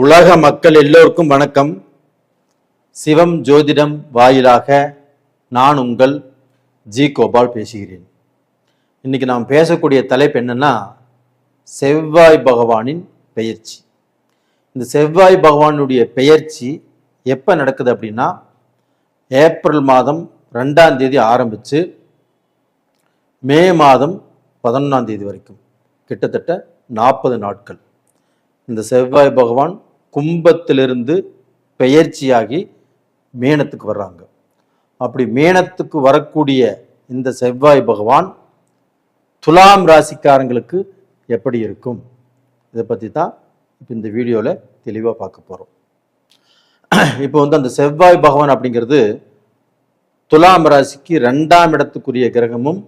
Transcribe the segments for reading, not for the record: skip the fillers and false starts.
உலக மக்கள் எல்லோருக்கும் வணக்கம். சிவம் ஜோதிடம் வாயிலாக நான் உங்கள் ஜி கோபால் பேசுகிறேன். இன்னைக்கு நாம் பேசக்கூடிய தலைப்பு என்னன்னா, செவ்வாய் பகவானின் பெயர்ச்சி. இந்த செவ்வாய் பகவானுடைய பெயர்ச்சி எப்போ நடக்குது அப்படின்னா, ஏப்ரல் மாதம் 2ஆம் தேதி ஆரம்பித்து மே மாதம் 11ஆம் தேதி வரைக்கும் கிட்டத்தட்ட 40 நாட்கள் இந்த செவ்வாய் பகவான் கும்பத்திலிருந்து பெயர்ச்சியாகி மீனத்துக்கு வர்றாங்க. அப்படி மீனத்துக்கு வரக்கூடிய இந்த செவ்வாய் பகவான் துலாம் ராசிக்காரங்களுக்கு எப்படி இருக்கும், இதை பற்றி தான் இப்போ இந்த வீடியோவில் தெளிவாக பார்க்க போகிறோம். இப்போ அந்த செவ்வாய் பகவான் அப்படிங்கிறது துலாம் ராசிக்கு 2ஆம் இடத்துக்குரிய கிரகமும்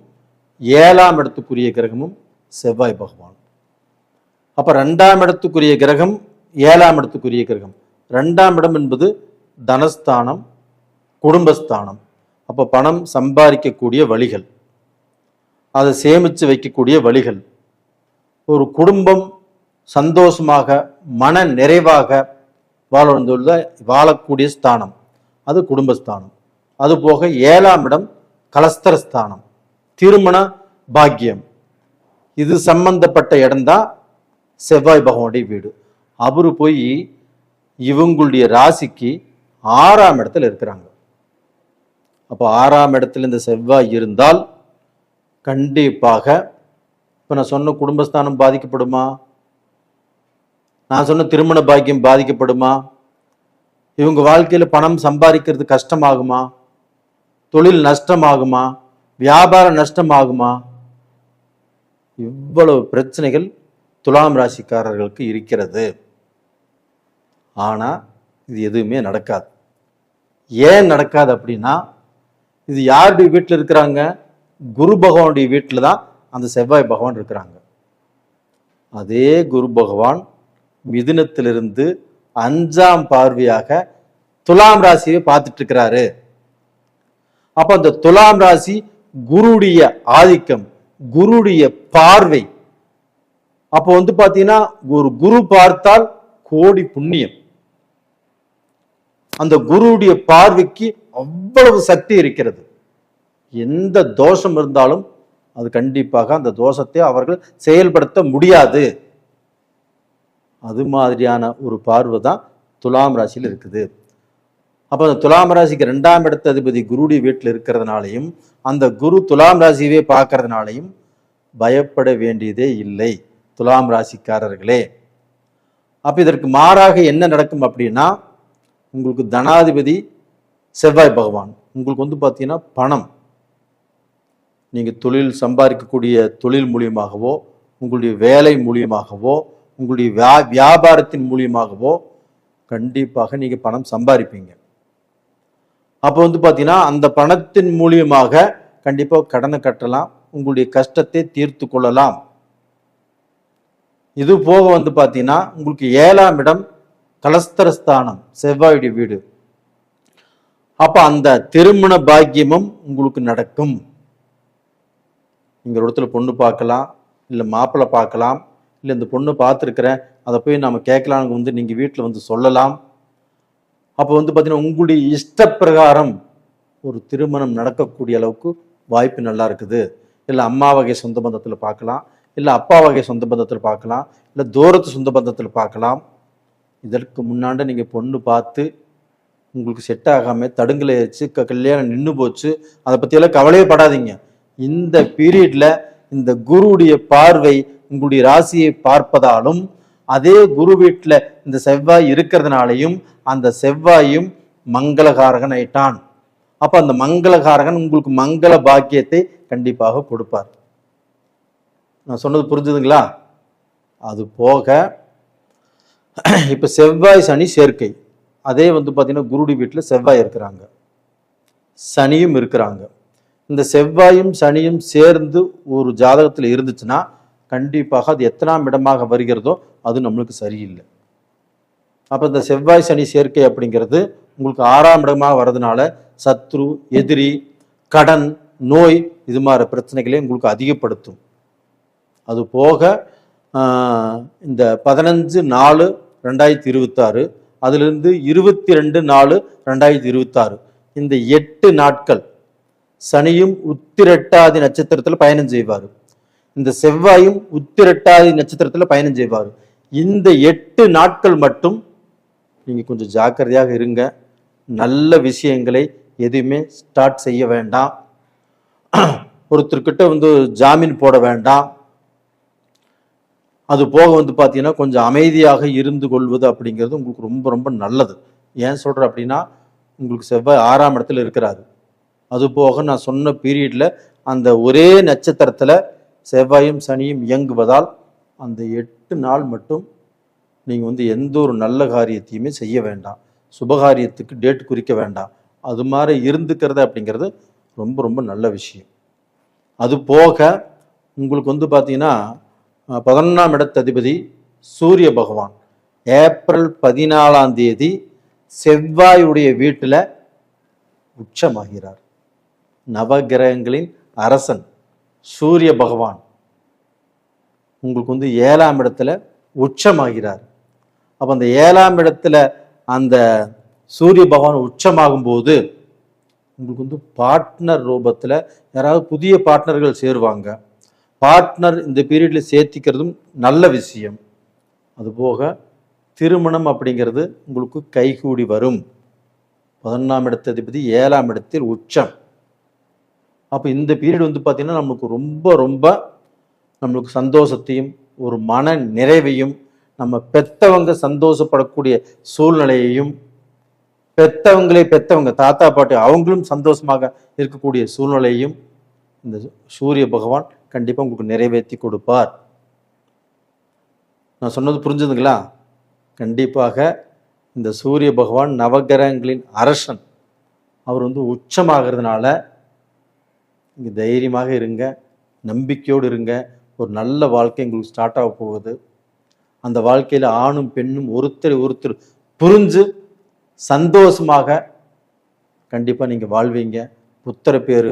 7ஆம் இடத்துக்குரிய கிரகமும் செவ்வாய் பகவான். அப்போ 2ஆம் இடத்துக்குரிய கிரகம் 7ஆம் இடத்துக்குரிய கிரகம். 2ஆம் இடம் என்பது தனஸ்தானம், குடும்பஸ்தானம். அப்போ பணம் சம்பாதிக்கக்கூடிய வழிகள், அதை சேமித்து வைக்கக்கூடிய வழிகள், ஒரு குடும்பம் சந்தோஷமாக மன நிறைவாக வாழக்கூடிய ஸ்தானம், அது குடும்பஸ்தானம். அதுபோக 7ஆம் இடம் கலஸ்தரஸ்தானம், திருமண பாக்கியம். இது சம்பந்தப்பட்ட இடம்தான் செவ்வாய் பகவானுடைய வீடு. அவரு போய் இவங்களுடைய ராசிக்கு 6ஆம் இடத்துல இருக்கிறாங்க. அப்போ 6ஆம் இடத்துல இந்த செவ்வாய் இருந்தால் கண்டிப்பாக இப்போ நான் சொன்ன குடும்பஸ்தானம் பாதிக்கப்படுமா, நான் சொன்ன திருமண பாக்கியம் பாதிக்கப்படுமா, இவங்க வாழ்க்கையில் பணம் சம்பாதிக்கிறது கஷ்டமாகுமா, தொழில் நஷ்டமாகுமா, வியாபாரம் நஷ்டமாகுமா, இவ்வளவு பிரச்சனைகள் துலாம் ராசிக்காரர்களுக்கு இருக்கிறது. ஆனால் இது எதுவுமே நடக்காது. ஏன் நடக்காது அப்படின்னா, இது யாருடைய வீட்டில் இருக்கிறாங்க? குரு பகவானுடைய வீட்டில் தான் அந்த செவ்வாய் பகவான் இருக்கிறாங்க. அதே குரு பகவான் மிதுனத்திலிருந்து 5ஆம் பார்வையாக துலாம் ராசியை பார்த்துட்டு இருக்கிறாரு. அப்போ அந்த துலாம் ராசி குருடைய ஆதிக்கம், குருடைய பார்வை. அப்போ பார்த்தீங்கன்னா, ஒரு குரு பார்த்தால் கோடி புண்ணியம். அந்த குருடைய பார்வைக்கு அவ்வளவு சக்தி இருக்கிறது. எந்த தோஷம் இருந்தாலும் அது கண்டிப்பாக அந்த தோஷத்தை அவர்கள் செயல்படுத்த முடியாது. அது மாதிரியான ஒரு பார்வை தான் துலாம் ராசியில் இருக்குது. அப்போ அந்த துலாம் ராசிக்கு 2ஆம் இடத்த அதிபதி குருடைய வீட்டில் இருக்கிறதுனாலையும், அந்த குரு துலாம் ராசியவே பார்க்கறதுனாலையும் பயப்பட வேண்டியதே இல்லை துலாம் ராசிக்காரர்களே. அப்போ இதற்கு மாறாக என்ன நடக்கும் அப்படின்னா, உங்களுக்கு தனாதிபதி செவ்வாய் பகவான். உங்களுக்கு பார்த்தீங்கன்னா பணம், நீங்கள் தொழில் சம்பாதிக்கக்கூடிய தொழில் மூலியமாகவோ, உங்களுடைய வேலை மூலியமாகவோ, உங்களுடைய வியாபாரத்தின் மூலியமாகவோ கண்டிப்பாக நீங்கள் பணம் சம்பாதிப்பீங்க. அப்போ பார்த்தீங்கன்னா, அந்த பணத்தின் மூலியமாக கண்டிப்பாக கடனை கட்டலாம், உங்களுடைய கஷ்டத்தை தீர்த்து கொள்ளலாம். இது போக பார்த்தீங்கன்னா, உங்களுக்கு 7ஆம் இடம் கலஸ்தரஸ்தானம், செவ்வாயுடைய வீடு. அப்ப அந்த திருமண பாக்கியமும் உங்களுக்கு நடக்கும். நீங்க ஒரு இடத்துல பொண்ணு பார்க்கலாம், இல்லை மாப்பிள்ளை பார்க்கலாம், இல்லை இந்த பொண்ணு பார்த்துருக்கிறேன், அதை போய் நம்ம கேட்கலான்னு நீங்க வீட்டில் சொல்லலாம். அப்போ பார்த்தீங்கன்னா, உங்களுடைய இஷ்ட பிரகாரம் ஒரு திருமணம் நடக்கக்கூடிய அளவுக்கு வாய்ப்பு நல்லா இருக்குது. இல்லை அம்மா வகை சொந்த பந்தத்தில் பார்க்கலாம், இல்லை அப்பா வகை சொந்த பந்தத்தில் பார்க்கலாம், இல்லை தூரத்து சொந்த பந்தத்தில் பார்க்கலாம். இதற்கு முன்னாண்ட நீங்கள் பொண்ணு பார்த்து உங்களுக்கு செட் ஆகாமல் தடுங்கலாச்சு, கல்யாணம் நின்று போச்சு, அதை பற்றியெல்லாம் கவலையே படாதீங்க. இந்த பீரியட்ல இந்த குருவுடைய பார்வை உங்களுடைய ராசியை பார்ப்பதாலும், அதே குரு வீட்டில் இந்த செவ்வாய் இருக்கிறதுனாலையும், அந்த செவ்வாயும் மங்களகாரகன் ஆயிட்டான். அப்போ அந்த மங்களகாரகன் உங்களுக்கு மங்கள பாக்கியத்தை கண்டிப்பாக கொடுப்பார். நான் சொன்னது புரிஞ்சுதுங்களா? அது போக இப்போ செவ்வாய் சனி சேர்க்கை, அதே பார்த்தீங்கன்னா குருடி வீட்டில் செவ்வாய் இருக்கிறாங்க, சனியும் இருக்கிறாங்க. இந்த செவ்வாயும் சனியும் சேர்ந்து ஒரு ஜாதகத்தில் இருந்துச்சுன்னா கண்டிப்பாக அது எத்தனாம் இடமாக வருகிறதோ அது நம்மளுக்கு சரியில்லை. அப்போ இந்த செவ்வாய் சனி சேர்க்கை அப்படிங்கிறது உங்களுக்கு 6ஆம் இடமாக வர்றதுனால சத்ரு, எதிரி, கடன், நோய், இது மாதிரி பிரச்சனைகளை உங்களுக்கு அதிகப்படுத்தும். அது போக இந்த 15/4 2026, அதிலிருந்து 22/4/2026 இந்த 8 நாட்கள் சனியும் உத்திரட்டாதி நட்சத்திரத்தில் பயணம் செய்வார். இந்த செவ்வாயும் உத்திரட்டாதி நட்சத்திரத்தில் பயணம் செய்வார். இந்த 8 நாட்கள் மட்டும் நீங்க கொஞ்சம் ஜாக்கிரதையாக இருங்க. நல்ல விஷயங்களை எதுவுமே ஸ்டார்ட் செய்ய வேண்டாம். ஒருத்தர்கிட்ட ஜாமீன் போட வேண்டாம். அது போக பார்த்தீங்கன்னா கொஞ்சம் அமைதியாக இருந்து கொள்வது அப்படிங்கிறது உங்களுக்கு ரொம்ப ரொம்ப நல்லது. ஏன் சொல்கிறேன் அப்படின்னா, உங்களுக்கு செவ்வாய் 6ஆம் இடத்துல இருக்கிறாரு. அது போக நான் சொன்ன பீரியடில் அந்த ஒரே நட்சத்திரத்தில் செவ்வாயும் சனியும் இயங்குவதால் அந்த 8 நாள் மட்டும் நீங்கள் எந்த ஒரு நல்ல காரியத்தையுமே செய்ய வேண்டாம். சுபகாரியத்துக்கு டேட் குறிக்க வேண்டாம். அது மாதிரி இருந்துக்கிறது அப்படிங்கிறது ரொம்ப ரொம்ப நல்ல விஷயம். அது போக உங்களுக்கு பார்த்தீங்கன்னா 11ஆம் இடத்ததிபதி சூரிய பகவான் ஏப்ரல் 14ஆம் தேதி செவ்வாயுடைய வீட்டில் உச்சமாகிறார். நவகிரகங்களின் அரசன் சூரிய பகவான் உங்களுக்கு 7ஆம் இடத்துல உச்சமாகிறார். அப்போ அந்த 7ஆம் இடத்துல அந்த சூரிய பகவான் உச்சமாகும் போது உங்களுக்கு பார்ட்னர் ரூபத்தில் யாராவது புதிய பார்ட்னர்கள் சேருவாங்க. பார்ட்னர் இந்த பீரியட்ல சேர்த்திக்கிறதும் நல்ல விஷயம். அதுபோக திருமணம் அப்படிங்கிறது உங்களுக்கு கைகூடி வரும். 11ஆம் இடத்ததிபதி 7ஆம் இடத்தில் உச்சம். அப்போ இந்த பீரியட் பார்த்தீங்கன்னா நமக்கு ரொம்ப ரொம்ப நம்மளுக்கு சந்தோஷத்தையும் ஒரு மன நிறைவையும் நம்ம பெத்தவங்க சந்தோஷப்படக்கூடிய சூழ்நிலையையும் பெத்தவங்க தாத்தா பாட்டி அவங்களும் சந்தோஷமாக இருக்கக்கூடிய சூழ்நிலையும் இந்த சூரிய பகவான் கண்டிப்பாக உங்களுக்கு நிறைவேற்றி கொடுப்பார். நான் சொன்னது புரிஞ்சுதுங்களா? கண்டிப்பாக இந்த சூரிய பகவான் நவகிரகங்களின் அரசன். அவர் உச்சமாகிறதுனால இங்கே தைரியமாக இருங்க, நம்பிக்கையோடு இருங்க. ஒரு நல்ல வாழ்க்கை உங்களுக்கு ஸ்டார்ட் ஆக போகுது. அந்த வாழ்க்கையில் ஆணும் பெண்ணும் ஒருத்தர் புரிஞ்சு சந்தோஷமாக கண்டிப்பாக நீங்கள் வாழ்வீங்க. புத்திர பேர்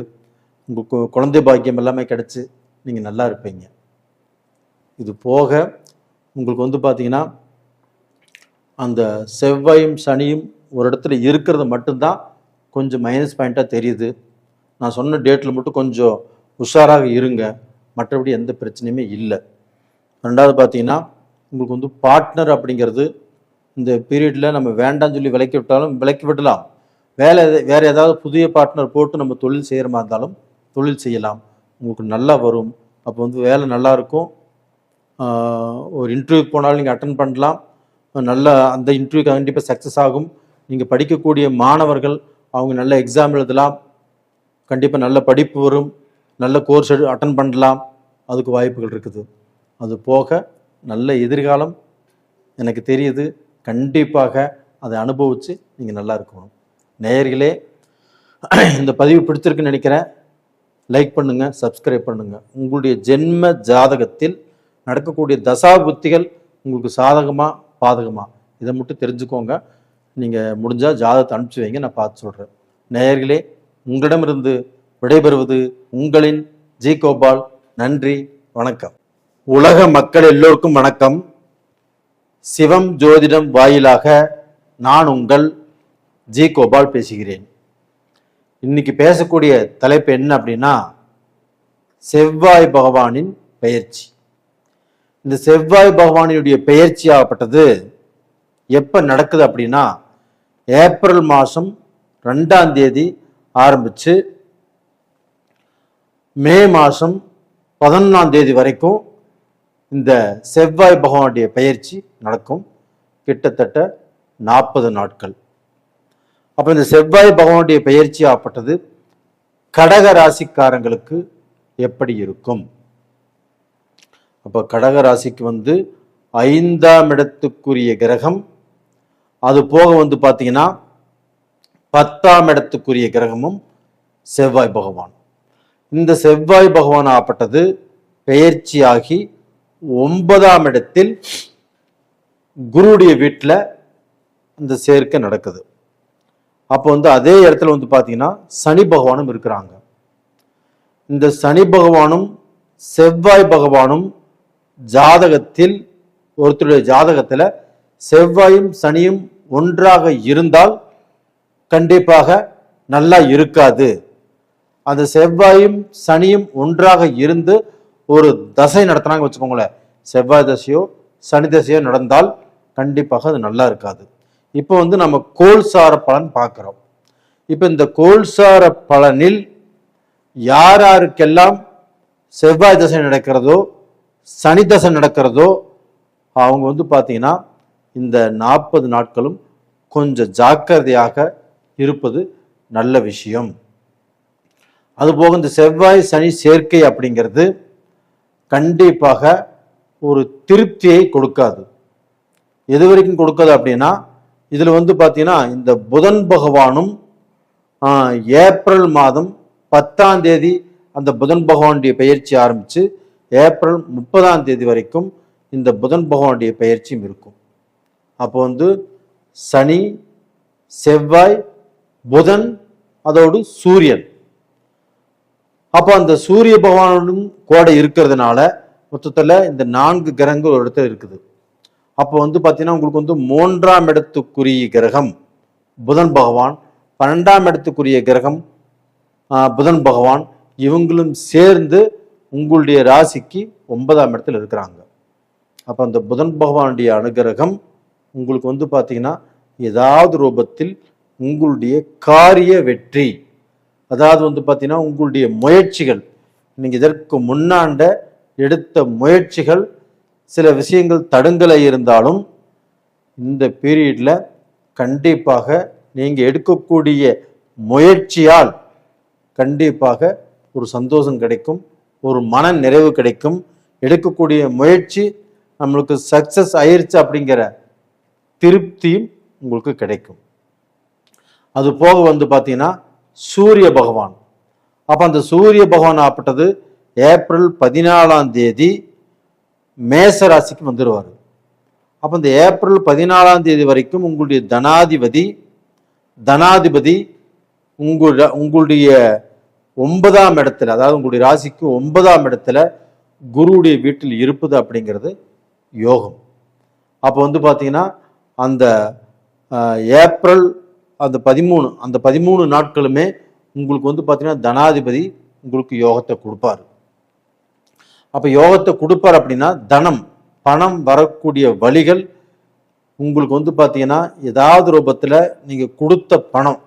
உங்களுக்கு குழந்தை பாக்கியம் எல்லாமே கிடைச்சி நீங்கள் நல்லா இருப்பீங்க. இது போக உங்களுக்கு பார்த்தீங்கன்னா அந்த செவ்வாயும் சனியும் ஒரு இடத்துல இருக்கிறது மட்டும்தான் கொஞ்சம் மைனஸ் பாயிண்ட்டாக தெரியுது. நான் சொன்ன டேட்டில் மட்டும் கொஞ்சம் உஷாராக இருங்க. மற்றபடி எந்த பிரச்சனையுமே இல்லை. ரெண்டாவது பார்த்தீங்கன்னா உங்களுக்கு பார்ட்னர் அப்படிங்கிறது இந்த பீரியடில் நம்ம வேண்டாம்னு சொல்லி விலக்கி விடலாம். வேறு ஏதாவது புதிய பார்ட்னர் போட்டு நம்ம தொழில் செய்கிற மாதிரி இருந்தாலும் தொழில் செய்யலாம். உங்களுக்கு நல்லா வரும். அப்போ வேலை நல்லா இருக்கும். ஒரு இன்டர்வியூ போனாலும் நீங்கள் அட்டன் பண்ணலாம். நல்லா அந்த இன்டர்வியூ கண்டிப்பாக சக்ஸஸ் ஆகும். நீங்கள் படிக்கக்கூடிய மாணவர்கள் அவங்க நல்ல எக்ஸாம் எழுதலாம். கண்டிப்பாக நல்ல படிப்பு வரும். நல்ல கோர்ஸ் அட்டன் பண்ணலாம். அதுக்கு வாய்ப்புகள் இருக்குது. அது போக நல்ல எதிர்காலம் எனக்கு தெரியுது. கண்டிப்பாக அதை அனுபவித்து நீங்கள் நல்லா இருக்கணும். நேயர்களே, இந்த பதிவு பிடிச்சிருக்குன்னு நினைக்கிறேன். லைக் பண்ணுங்கள், சப்ஸ்கிரைப் பண்ணுங்கள். உங்களுடைய ஜென்ம ஜாதகத்தில் நடக்கக்கூடிய தசா புத்திகள் உங்களுக்கு சாதகமாக பாதகமாக இதை மட்டும் தெரிஞ்சுக்கோங்க. நீங்கள் முடிஞ்சால் ஜாதகத்தை அனுப்பிச்சி வைங்க, நான் பார்த்து சொல்கிறேன். நேயர்களே, உங்களிடமிருந்து விடைபெறுவது உங்களின் ஜி கோபால். நன்றி, வணக்கம். உலக மக்கள் எல்லோருக்கும் வணக்கம். சிவம் ஜோதிடம் வாயிலாக நான் உங்கள் ஜி கோபால் பேசுகிறேன். இன்னைக்கு பேசக்கூடிய தலைப்பு என்ன அப்படின்னா, செவ்வாய் பகவானின் பெயர்ச்சி. இந்த செவ்வாய் பகவானுடைய பெயர்ச்சி ஆகப்பட்டது எப்போ நடக்குது அப்படின்னா, ஏப்ரல் மாதம் 2ஆம் தேதி ஆரம்பித்து மே மாதம் 11ஆம் தேதி வரைக்கும் இந்த செவ்வாய் பகவானுடைய பெயர்ச்சி நடக்கும். கிட்டத்தட்ட 40 நாட்கள். அப்போ இந்த செவ்வாய் பகவானுடைய பெயர்ச்சி ஆகப்பட்டது கடக ராசிக்காரங்களுக்கு எப்படி இருக்கும்? அப்போ கடக ராசிக்கு 5ஆம் இடத்துக்குரிய கிரகம், அது போக பார்த்தீங்கன்னா 10ஆம் இடத்துக்குரிய கிரகமும் செவ்வாய் பகவான். இந்த செவ்வாய் பகவான் ஆகப்பட்டது பெயர்ச்சியாகி 9ஆம் இடத்தில் குருவுடைய வீட்டில் இந்த சேர்க்கை நடக்குது. அப்போ அதே இடத்துல பார்த்தீங்கன்னா சனி பகவானும் இருக்கிறாங்க. இந்த சனி பகவானும் செவ்வாய் பகவானும் ஜாதகத்தில் ஒருத்தருடைய ஜாதகத்தில் செவ்வாயும் சனியும் ஒன்றாக இருந்தால் கண்டிப்பாக நல்லா இருக்காது. அந்த செவ்வாயும் சனியும் ஒன்றாக இருந்து ஒரு தசை நடத்தினாங்க வச்சுக்கோங்களேன், செவ்வாய் தசையோ சனி தசையோ நடந்தால் கண்டிப்பாக அது நல்லா இருக்காது. இப்போ நம்ம கோல்சார பலன் பார்க்கிறோம். இப்போ இந்த கோல்சார பலனில் யார் யாருக்கெல்லாம் செவ்வாய் தசை நடக்கிறதோ சனி தசை நடக்கிறதோ அவங்க பார்த்தீங்கன்னா இந்த 40 நாட்களும் கொஞ்சம் ஜாக்கிரதையாக இருப்பது நல்ல விஷயம். அதுபோக இந்த செவ்வாய் சனி சேர்க்கை அப்படிங்கிறது கண்டிப்பாக ஒரு திருப்தியை கொடுக்காது. எது வரைக்கும் கொடுக்காது அப்படின்னா, இதுல பார்த்தீங்கன்னா இந்த புதன் பகவானும் ஏப்ரல் மாதம் 10ஆம் தேதி அந்த புதன் பகவானுடைய பயிற்சி ஆரம்பிச்சு ஏப்ரல் 30ஆம் தேதி வரைக்கும் இந்த புதன் பகவானுடைய பயிற்சியும் இருக்கும். அப்போ சனி செவ்வாய் புதன் அதோடு சூரியன், அப்போ அந்த சூரிய பகவானும் கூட இருக்கிறதுனால மொத்தத்தில் இந்த 4 கிரகங்கள் ஒரு இடத்துல இருக்குது. அப்போ பார்த்தீங்கன்னா உங்களுக்கு 3ஆம் இடத்துக்குரிய கிரகம் புதன் பகவான், 12ஆம் இடத்துக்குரிய கிரகம் புதன் பகவான், இவங்களும் சேர்ந்து உங்களுடைய ராசிக்கு 9ஆம் இடத்துல இருக்கிறாங்க. அப்போ அந்த புதன் பகவானுடைய அனுகிரகம் உங்களுக்கு பார்த்தீங்கன்னா ஏதாவது ரூபத்தில் உங்களுடைய காரிய வெற்றி, அதாவது பார்த்தீங்கன்னா உங்களுடைய முயற்சிகள், நீங்கள் இதற்கு முன்னாண்ட எடுத்த முயற்சிகள் சில விஷயங்கள் தடுங்கலை இருந்தாலும் இந்த பீரியட்ல கண்டிப்பாக நீங்கள் எடுக்கக்கூடிய முயற்சியால் கண்டிப்பாக ஒரு சந்தோஷம் கிடைக்கும், ஒரு மன நிறைவு கிடைக்கும். எடுக்கக்கூடிய முயற்சி நம்மளுக்கு சக்சஸ் ஆயிருச்சு அப்படிங்கிற திருப்தியும் உங்களுக்கு கிடைக்கும். அது போக பார்த்தீங்கன்னா சூரிய பகவான், அப்போ அந்த சூரிய பகவான் ஆப்பட்டது ஏப்ரல் 14ஆம் தேதி மேச ராசிக்கு வந்துடுவார். அப்போ இந்த ஏப்ரல் 14ஆம் தேதி வரைக்கும் உங்களுடைய தனாதிபதி உங்களுடைய 9ஆம் இடத்துல, அதாவது உங்களுடைய ராசிக்கு 9ஆம் இடத்துல குருவுடைய வீட்டில் இருப்பது அப்படிங்கிறது யோகம். அப்போ பார்த்தீங்கன்னா அந்த ஏப்ரல் அந்த 13 நாட்களுமே உங்களுக்கு பார்த்தீங்கன்னா தனாதிபதி உங்களுக்கு யோகத்தை கொடுப்பார். அப்போ யோகத்தை கொடுப்பார் அப்படின்னா பணம் வரக்கூடிய வழிகள் உங்களுக்கு பார்த்தீங்கன்னா ஏதாவது ரூபத்தில் நீங்கள் கொடுத்த பணம்,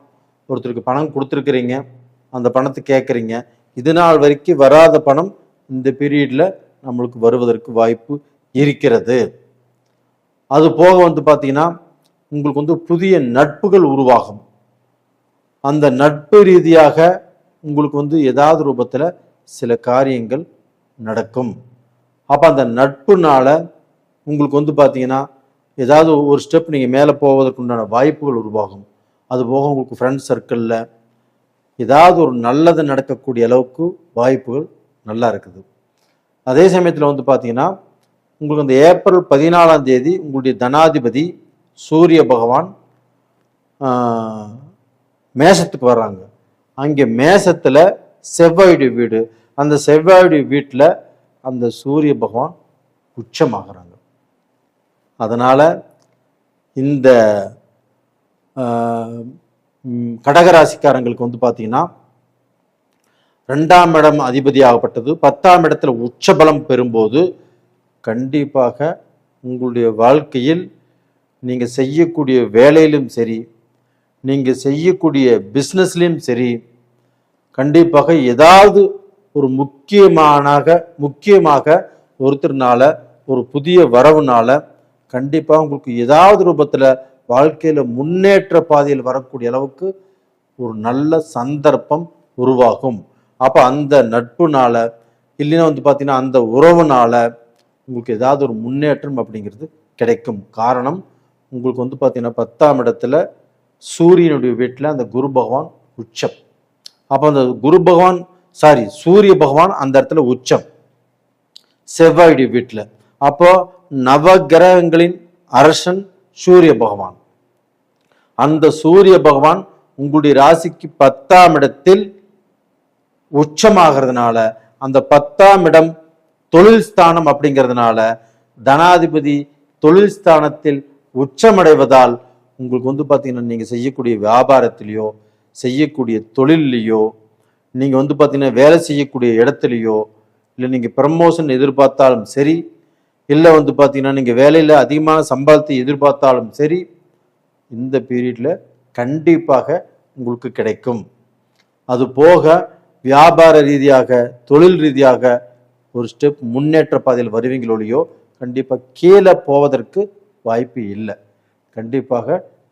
ஒருத்தருக்கு பணம் கொடுத்துருக்குறீங்க, அந்த பணத்தை கேட்குறீங்க, இது நாள் வரைக்கும் வராத பணம் இந்த பீரியட்ல நம்மளுக்கு வருவதற்கு வாய்ப்பு இருக்கிறது. அது போக பார்த்தீங்கன்னா உங்களுக்கு புதிய நட்புகள் உருவாகும். அந்த நட்பு ரீதியாக உங்களுக்கு ஏதாவது ரூபத்தில் சில காரியங்கள் நடக்கும். அப்போ அந்த நட்புனால உங்களுக்கு பார்த்தீங்கன்னா ஏதாவது ஒரு ஸ்டெப் நீங்கள் மேலே போவதற்கு உண்டான வாய்ப்புகள் உருவாகும். அதுபோக உங்களுக்கு ஃப்ரெண்ட்ஸ் சர்க்கிளில் ஏதாவது ஒரு நல்லது நடக்கக்கூடிய அளவுக்கு வாய்ப்புகள் நல்லா இருக்குது. அதே சமயத்தில் பார்த்தீங்கன்னா உங்களுக்கு அந்த ஏப்ரல் 14ஆம் தேதி உங்களுடைய தனாதிபதி சூரிய பகவான் மேசத்துக்கு வர்றாங்க. அங்கே மேசத்தில் செவ்வாயுடைய வீடு, அந்த செவ்வாயுடைய வீட்டில் அந்த சூரிய பகவான் உச்சமாகறாங்க. அதனால் இந்த கடகராசிக்காரங்களுக்கு பார்த்தீங்கன்னா 2ஆம் இடம் அதிபதியாகப்பட்டது 10ஆம் இடத்துல உச்சபலம் பெறும்போது கண்டிப்பாக உங்களுடைய வாழ்க்கையில் நீங்கள் செய்யக்கூடிய வேலையிலும் சரி, நீங்கள் செய்யக்கூடிய பிஸ்னஸ்லையும் சரி, கண்டிப்பாக ஏதாவது ஒரு முக்கியமாக ஒருத்தர்னால ஒரு புதிய வரவுனால கண்டிப்பாக உங்களுக்கு ஏதாவது ரூபத்தில் வாழ்க்கையில் முன்னேற்ற பாதையில் வரக்கூடிய அளவுக்கு ஒரு நல்ல சந்தர்ப்பம் உருவாகும். அப்போ அந்த நட்புனால இல்லைன்னா பார்த்தீங்கன்னா அந்த உறவுனால உங்களுக்கு ஏதாவது ஒரு முன்னேற்றம் அப்படிங்கிறது கிடைக்கும். காரணம் உங்களுக்கு பார்த்தீங்கன்னா 10ஆம் இடத்துல சூரியனுடைய வீட்டில் அந்த குரு பகவான் உச்சம். அப்போ அந்த சூரிய பகவான் அந்த இடத்துல உச்சம் செவ்வாயுடைய வீட்டில். அப்போ நவகிரகங்களின் அரசன் சூரிய பகவான். அந்த சூரிய பகவான் உங்களுடைய ராசிக்கு 10ஆம் இடத்தில் உச்சமாகிறதுனால அந்த 10ஆம் இடம் தொழில் ஸ்தானம் அப்படிங்கிறதுனால தனாதிபதி தொழில் ஸ்தானத்தில் உச்சமடைவதால் உங்களுக்கு வந்து பார்த்தீங்கன்னா நீங்கள் செய்யக்கூடிய வியாபாரத்திலேயோ செய்யக்கூடிய தொழிலையோ நீங்கள் வந்து பார்த்தீங்கன்னா வேலை செய்யக்கூடிய இடத்துலையோ இல்லை நீங்கள் ப்ரமோஷன் எதிர்பார்த்தாலும் சரி, இல்லை வந்து பார்த்தீங்கன்னா நீங்கள் வேலையில் அதிகமான சம்பளத்தை எதிர்பார்த்தாலும் சரி, இந்த பீரியடில் கண்டிப்பாக உங்களுக்கு கிடைக்கும். அது போக வியாபார ரீதியாக தொழில் ரீதியாக ஒரு ஸ்டெப் முன்னேற்ற பாதையில் வருவீங்களோலையோ கண்டிப்பாக கீழே போவதற்கு வாய்ப்பு இல்லை. கண்டிப்பாக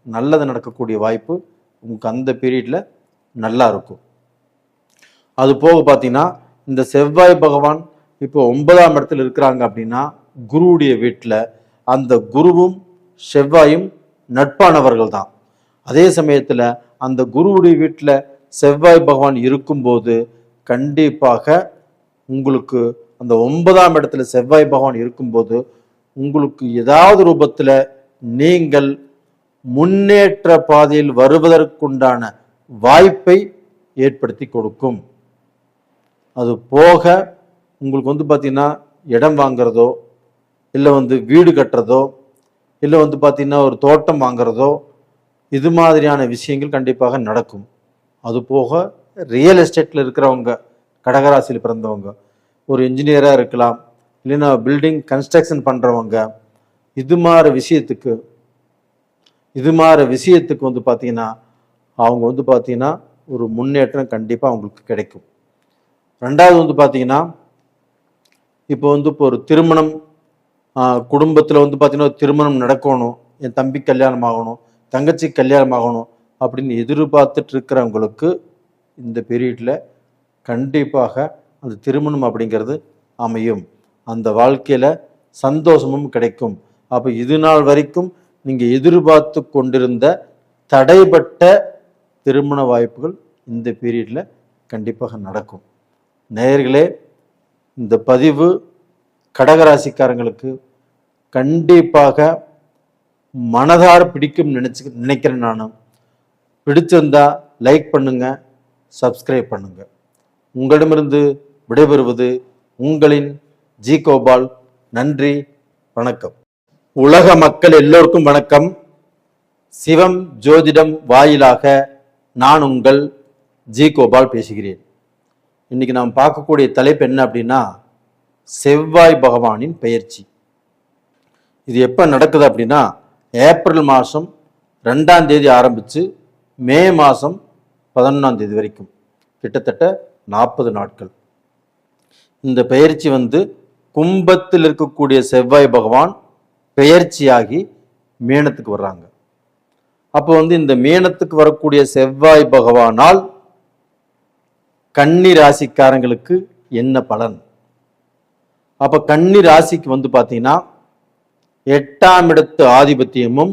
நல்லது நடக்கக்கூடிய வாய்ப்பு உங்களுக்கு அந்த பீரியடில் நல்லா இருக்கும். அது போக பார்த்தீங்கன்னா இந்த செவ்வாய் பகவான் இப்போ 9ஆம் இடத்துல இருக்கிறாங்க அப்படின்னா குருவுடைய வீட்டில் அந்த குருவும் செவ்வாயும் நட்பானவர்கள் தான். அதே சமயத்தில் அந்த குருவுடைய வீட்டில் செவ்வாய் பகவான் இருக்கும்போது கண்டிப்பாக உங்களுக்கு அந்த 9ஆம் இடத்துல செவ்வாய் பகவான் இருக்கும்போது உங்களுக்கு ஏதாவது ரூபத்தில் நீங்கள் முன்னேற்ற பாதையில் வருவதற்குண்டான வாய்ப்பை ஏற்படுத்தி கொடுக்கும். அது போக உங்களுக்கு வந்து பார்த்தீங்கன்னா இடம் வாங்கிறதோ இல்லை வந்து வீடு கட்டுறதோ இல்லை வந்து பார்த்தீங்கன்னா ஒரு தோட்டம் வாங்கிறதோ இது மாதிரியான விஷயங்கள் கண்டிப்பாக நடக்கும். அது போக ரியல் எஸ்டேட்டில் இருக்கிறவங்க, கடகராசியில் பிறந்தவங்க, ஒரு இன்ஜினியராக இருக்கலாம், இல்லைன்னா பில்டிங் கன்ஸ்ட்ரக்ஷன் பண்ணுறவங்க, இது மாதிரி விஷயத்துக்கு வந்து பார்த்தீங்கன்னா அவங்க வந்து பார்த்தீங்கன்னா ஒரு முன்னேற்றம் கண்டிப்பாக அவங்களுக்கு கிடைக்கும். ரெண்டாவது வந்து பார்த்தீங்கன்னா இப்போ வந்து இப்போ ஒரு திருமணம் குடும்பத்தில் வந்து பார்த்தீங்கன்னா திருமணம் நடக்கணும், என் தம்பி கல்யாணம் ஆகணும், தங்கச்சி கல்யாணம் ஆகணும் அப்படின்னு எதிர்பார்த்துட்டு இருக்கிறவங்களுக்கு இந்த பீரியடில் கண்டிப்பாக அந்த திருமணம் அப்படிங்கிறது அமையும். அந்த வாழ்க்கையில் சந்தோஷமும் கிடைக்கும். அப்போ இது நாள் வரைக்கும் நீங்கள் எதிர்பார்த்து கொண்டிருந்த தடைப்பட்ட திருமண வாய்ப்புகள் இந்த பீரியடில் கண்டிப்பாக நடக்கும். நேயர்களே, இந்த பதிவு கடகராசிக்காரங்களுக்கு கண்டிப்பாக மனதார பிடிக்கும் நினைக்கிறேன். நான் பிடிச்சிருந்தா லைக் பண்ணுங்க, சப்ஸ்கிரைப் பண்ணுங்க. உங்களிடமிருந்து விடைபெறுவது உங்களின் ஜி கோபால். நன்றி, வணக்கம். உலக மக்கள் எல்லோருக்கும் வணக்கம். சிவம் ஜோதிடம் வாயிலாக நான் உங்கள் ஜி கோபால் பேசுகிறேன். இன்னைக்கு நாம் பார்க்கக்கூடிய தலைப்பு என்ன அப்படின்னா செவ்வாய் பகவானின் பெயர்ச்சி. இது எப்போ நடக்குது அப்படின்னா ஏப்ரல் மாதம் 2ஆம் தேதி ஆரம்பித்து மே மாதம் 11ஆம் தேதி வரைக்கும் கிட்டத்தட்ட 40 நாட்கள். இந்த பெயர்ச்சி வந்து கும்பத்தில் இருக்கக்கூடிய செவ்வாய் பகவான் பெயர்ச்சியாகி மீனத்துக்கு வர்றாங்க. அப்போ வந்து இந்த மீனத்துக்கு வரக்கூடிய செவ்வாய் பகவானால் கன்னி ராசிக்காரங்களுக்கு என்ன பலன்? அப்ப கன்னி ராசிக்கு வந்து பார்த்தீங்கன்னா 8ஆம் இடத்து ஆதிபத்தியமும்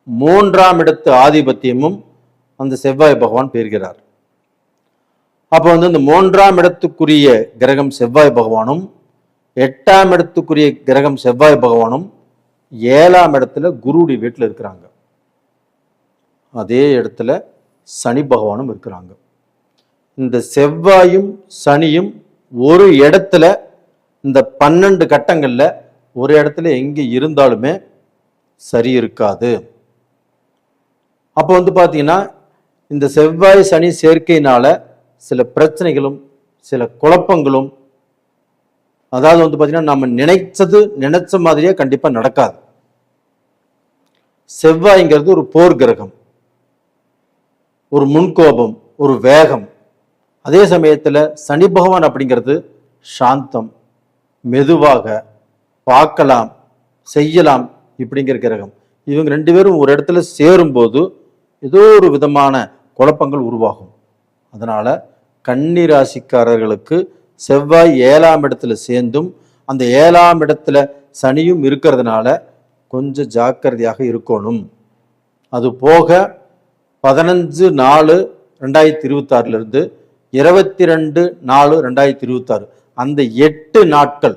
3ஆம் இடத்து ஆதிபத்தியமும் அந்த செவ்வாய் பகவான் பெறுகிறார். அப்ப வந்து இந்த 3ஆம் இடத்துக்குரிய கிரகம் செவ்வாய் பகவானும் 8ஆம் இடத்துக்குரிய கிரகம் செவ்வாய் பகவானும் 7ஆம் இடத்துல குருவுடைய வீட்டில் இருக்கிறாங்க. அதே இடத்துல சனி பகவானும் இருக்கிறாங்க. இந்த செவ்வாயும் சனியும் ஒரு இடத்துல இந்த 12 கட்டங்கள்ல ஒரு இடத்துல எங்க இருந்தாலுமே சரி இருக்காது. அப்போ வந்து பார்த்தீங்கன்னா இந்த செவ்வாய் சனி சேர்க்கையினால சில பிரச்சனைகளும் சில குழப்பங்களும், அதாவது வந்து பார்த்தீங்கன்னா நம்ம நினைச்ச மாதிரியே கண்டிப்பா நடக்காது. செவ்வாய்ங்கிறது ஒரு போர் கிரகம், ஒரு முன்கோபம், ஒரு வேகம். அதே சமயத்தில் சனி பகவான் அப்படிங்கிறது சாந்தம், மெதுவாக பார்க்கலாம், செய்யலாம் இப்படிங்கிற கிரகம். இவங்க 2 பேரும் ஒரு இடத்துல சேரும்போது ஏதோ ஒரு விதமான குழப்பங்கள் உருவாகும். அதனால கன்னி ராசிக்காரர்களுக்கு செவ்வாய் 7ஆம் இடத்துல சேர்ந்தும் அந்த 7ஆம் இடத்துல சனியும் இருக்கிறதுனால கொஞ்சம் ஜாக்கிரதையாக இருக்கணும். அது போக 15/4/2026 22/4/2026 அந்த 8 நாட்கள்,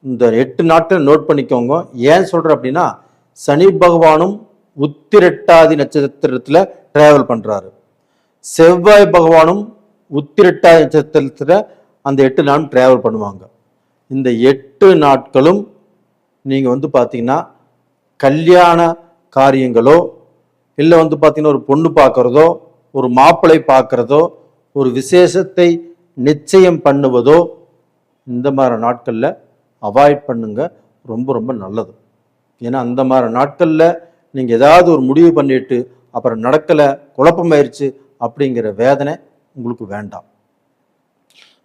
இந்த 8 நாட்கள் நோட் பண்ணிக்கோங்க. ஏன் சொல்றேன் அப்படின்னா சனி பகவானும் உத்திரட்டாதி நட்சத்திரத்துல டிராவல் பண்றாரு, செவ்வாய் பகவானும் உத்திரட்டாதி நட்சத்திரத்துல அந்த 8 நாளும் டிராவல் பண்ணுவாங்க. இந்த 8 நாட்களும் நீங்க வந்து பாத்தீங்கன்னா கல்யாண காரியங்களோ இல்லை வந்து பார்த்தீங்கன்னா ஒரு பொண்ணு பார்க்குறதோ, ஒரு மாப்பிள்ளை பார்க்குறதோ, ஒரு விசேஷத்தை நிச்சயம் பண்ணுவதோ இந்த மாதிரி நாட்களில் அவாய்ட் பண்ணுங்க. ரொம்ப ரொம்ப நல்லது. ஏன்னா அந்த மாதிரி நாட்களில் நீங்கள் ஏதாவது ஒரு முடிவு பண்ணிட்டு அப்புறம் நடக்கலை, குழப்பமாயிருச்சு அப்படிங்கிற வேதனை உங்களுக்கு வேண்டாம்.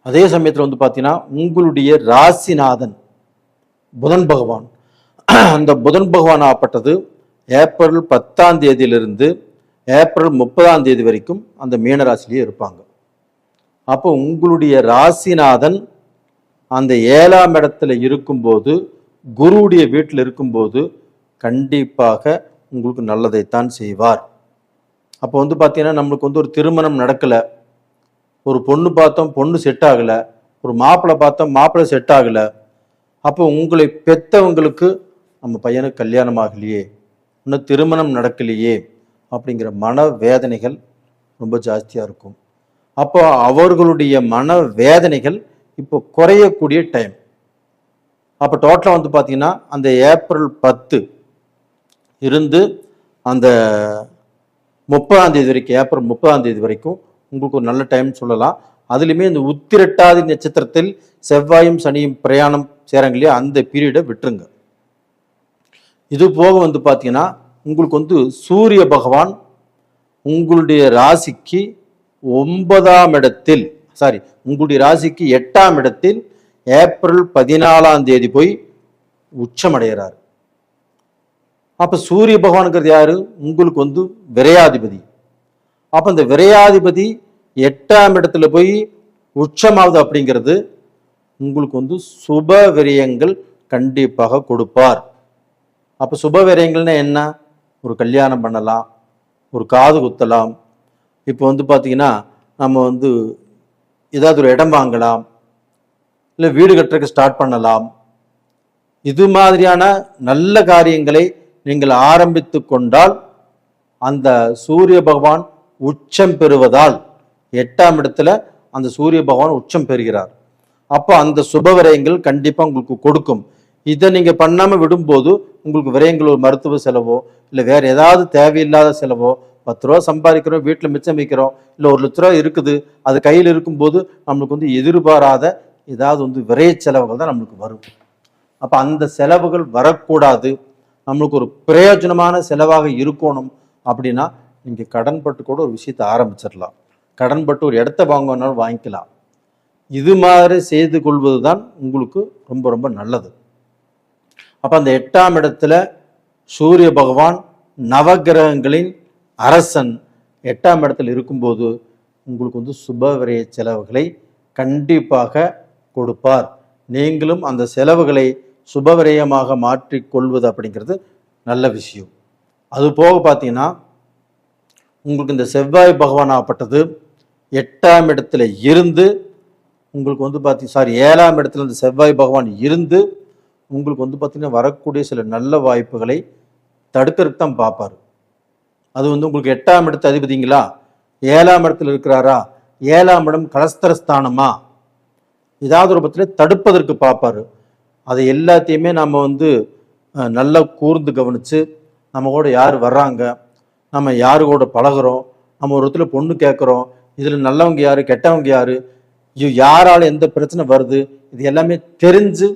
அதே சமயத்தில் வந்து பார்த்தீங்கன்னா உங்களுடைய ராசிநாதன் புதன் பகவான், அந்த புதன் பகவான் ஆப்பட்டது ஏப்ரல் 10ஆம் தேதியிலிருந்து ஏப்ரல் 30ஆம் தேதி வரைக்கும் அந்த மீனராசிலேயே இருப்பாங்க. அப்போ உங்களுடைய ராசிநாதன் அந்த 7ஆம் இடத்துல இருக்கும்போது, குருவுடைய வீட்டில் இருக்கும்போது கண்டிப்பாக உங்களுக்கு நல்லதைத்தான் செய்வார். அப்போ வந்து பார்த்தீங்கன்னா நம்மளுக்கு வந்து ஒரு திருமணம் நடக்கலை, ஒரு பொண்ணு பார்த்தோம் பொண்ணு செட் ஆகலை, ஒரு மாப்பிள்ளை பார்த்தோம் மாப்பிள்ளை செட் ஆகலை, அப்போ உங்களை பெற்றவங்களுக்கு நம்ம பையனுக்கு கல்யாணம் ஆகலையே, இன்னும் திருமணம் நடக்கலையே அப்படிங்கிற மன வேதனைகள் ரொம்ப ஜாஸ்தியாக இருக்கும். அப்போ அவர்களுடைய மன வேதனைகள் இப்போ குறையக்கூடிய டைம். அப்போ டோட்டலாக வந்து பார்த்தீங்கன்னா அந்த ஏப்ரல் 10 இருந்து அந்த 30ஆம் தேதி வரைக்கும், ஏப்ரல் 30ஆம் தேதி வரைக்கும் உங்களுக்கு ஒரு நல்ல டைம் சொல்லலாம். அதுலேயுமே இந்த உத்திரட்டாதி நட்சத்திரத்தில் செவ்வாயும் சனியும் பிரயாணம் செய்கிறாங்க இல்லையா, அந்த பீரியடை விட்டுருங்க. இது போக வந்து பார்த்தீங்கன்னா உங்களுக்கு வந்து சூரிய பகவான் உங்களுடைய ராசிக்கு 9ஆம் இடத்தில், உங்களுடைய ராசிக்கு 8ஆம் இடத்தில் ஏப்ரல் 14ஆம் தேதி போய் உச்சமடைகிறார். அப்ப சூரிய பகவானுங்கிறது யாரு? உங்களுக்கு வந்து விரையாதிபதி. அப்ப இந்த விரையாதிபதி 8ஆம் இடத்துல போய் உச்சமாவது அப்படிங்கிறது உங்களுக்கு வந்து சுப விரயங்கள் கண்டிப்பாக கொடுப்பார். அப்ப சுப விரயங்கள்னா என்ன? ஒரு கல்யாணம் பண்ணலாம், ஒரு காது குத்தலாம், இப்போ வந்து பார்த்தீங்கன்னா நம்ம வந்து ஏதாவது ஒரு இடம் வாங்கலாம், இல்லை வீடு கட்டுறதுக்கு ஸ்டார்ட் பண்ணலாம். இது மாதிரியான நல்ல காரியங்களை நீங்கள் ஆரம்பித்து கொண்டால் அந்த சூரிய பகவான் உச்சம் பெறுவதால் 8ஆம் இடத்துல அந்த சூரிய பகவான் உச்சம் பெறுகிறார். அப்போ அந்த சுப விரயங்கள் கண்டிப்பாக உங்களுக்கு கொடுக்கும். இதை நீங்கள் பண்ணாமல் விடும்போது உங்களுக்கு விரயங்கள், ஒரு மருத்துவ செலவோ இல்லை வேற ஏதாவது தேவையில்லாத செலவோ, 10 ரூபா சம்பாதிக்கிறோம், வீட்டில் மிச்சம் வைக்கிறோம், இல்லை 1 லட்ச ரூபா இருக்குது, அது கையில் இருக்கும்போது நம்மளுக்கு வந்து எதிர்பாராத ஏதாவது வந்து விரைய செலவுகள் தான் நம்மளுக்கு வரும். அப்போ அந்த செலவுகள் வரக்கூடாது, நம்மளுக்கு ஒரு பிரயோஜனமான செலவாக இருக்கணும் அப்படின்னா நீங்கள் கடன்பட்டு கூட ஒரு விஷயத்தை ஆரம்பிச்சிடலாம். கடன்பட்டு ஒரு இடத்த வாங்கினாலும் வாங்கிக்கலாம். இது மாதிரி செய்து கொள்வது தான் உங்களுக்கு ரொம்ப ரொம்ப நல்லது. அப்போ அந்த 8ஆம் இடத்துல சூரிய பகவான் நவகிரகங்களின் அரசன் 8ஆம் இடத்துல இருக்கும்போது உங்களுக்கு வந்து சுப விரய செலவுகளை கண்டிப்பாக கொடுப்பார். நீங்களும் அந்த செலவுகளை சுபவிரயமாக மாற்றிக்கொள்வது அப்படிங்கிறது நல்ல விஷயம். அது போக பார்த்தீங்கன்னா உங்களுக்கு இந்த செவ்வாய் பகவான் ஆப்பட்டது 8ஆம் இடத்துல இருந்து உங்களுக்கு வந்து 7ஆம் இடத்துல இந்த செவ்வாய் பகவான் இருந்து உங்களுக்கு வந்து பார்த்தீங்கன்னா வரக்கூடிய சில நல்ல வாய்ப்புகளை தடுக்கிறதுக்கு தான் பார்ப்பார். அது வந்து உங்களுக்கு 8ஆம் இடத்து அதிபதிங்களா, 7ஆம் இடத்துல இருக்கிறாரா, 7ஆம் இடம் கலஸ்தரஸ்தானமா, ஏதாவது ஒரு பத்தில தடுப்பதற்கு பார்ப்பாரு. அதை எல்லாத்தையுமே நம்ம வந்து நல்லா கூர்ந்து கவனித்து நம்ம கூட யார் வர்றாங்க, நம்ம யாரு கூட பழகிறோம், நம்ம ஒரு இடத்துல பொண்ணு கேட்குறோம், இதில் நல்லவங்க யார் கெட்டவங்க யார், யாரால் எந்த பிரச்சனை வருது, இது எல்லாமே தெரிஞ்சு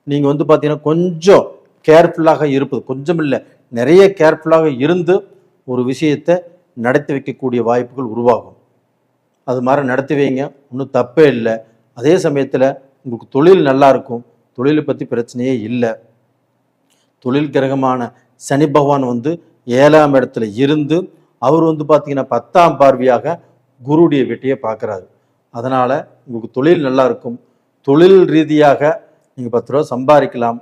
நீங்கள் வந்து பார்த்தீங்கன்னா கொஞ்சம் கேர்ஃபுல்லாக இருப்பது, கொஞ்சம் இல்லை நிறைய கேர்ஃபுல்லாக இருந்து ஒரு விஷயத்தை நடத்தி வைக்கக்கூடிய வாய்ப்புகள் உருவாகும். அது மாதிரி நடத்தி வைங்க, ஒன்றும் தப்பே இல்லை. அதே சமயத்தில் உங்களுக்கு தொழில் நல்லா இருக்கும், தொழிலை பற்றி பிரச்சனையே இல்லை. தொழில் கிரகமான சனி பகவான் வந்து 7ஆம் இடத்துல இருந்து அவர் வந்து பார்த்தீங்கன்னா 10ஆம் பார்வையாக குருடைய வீட்டையே பார்க்குறாரு. அதனால் உங்களுக்கு தொழில் நல்லா இருக்கும். தொழில் ரீதியாக நீங்கள் 10 ரூபா சம்பாதிக்கலாம்,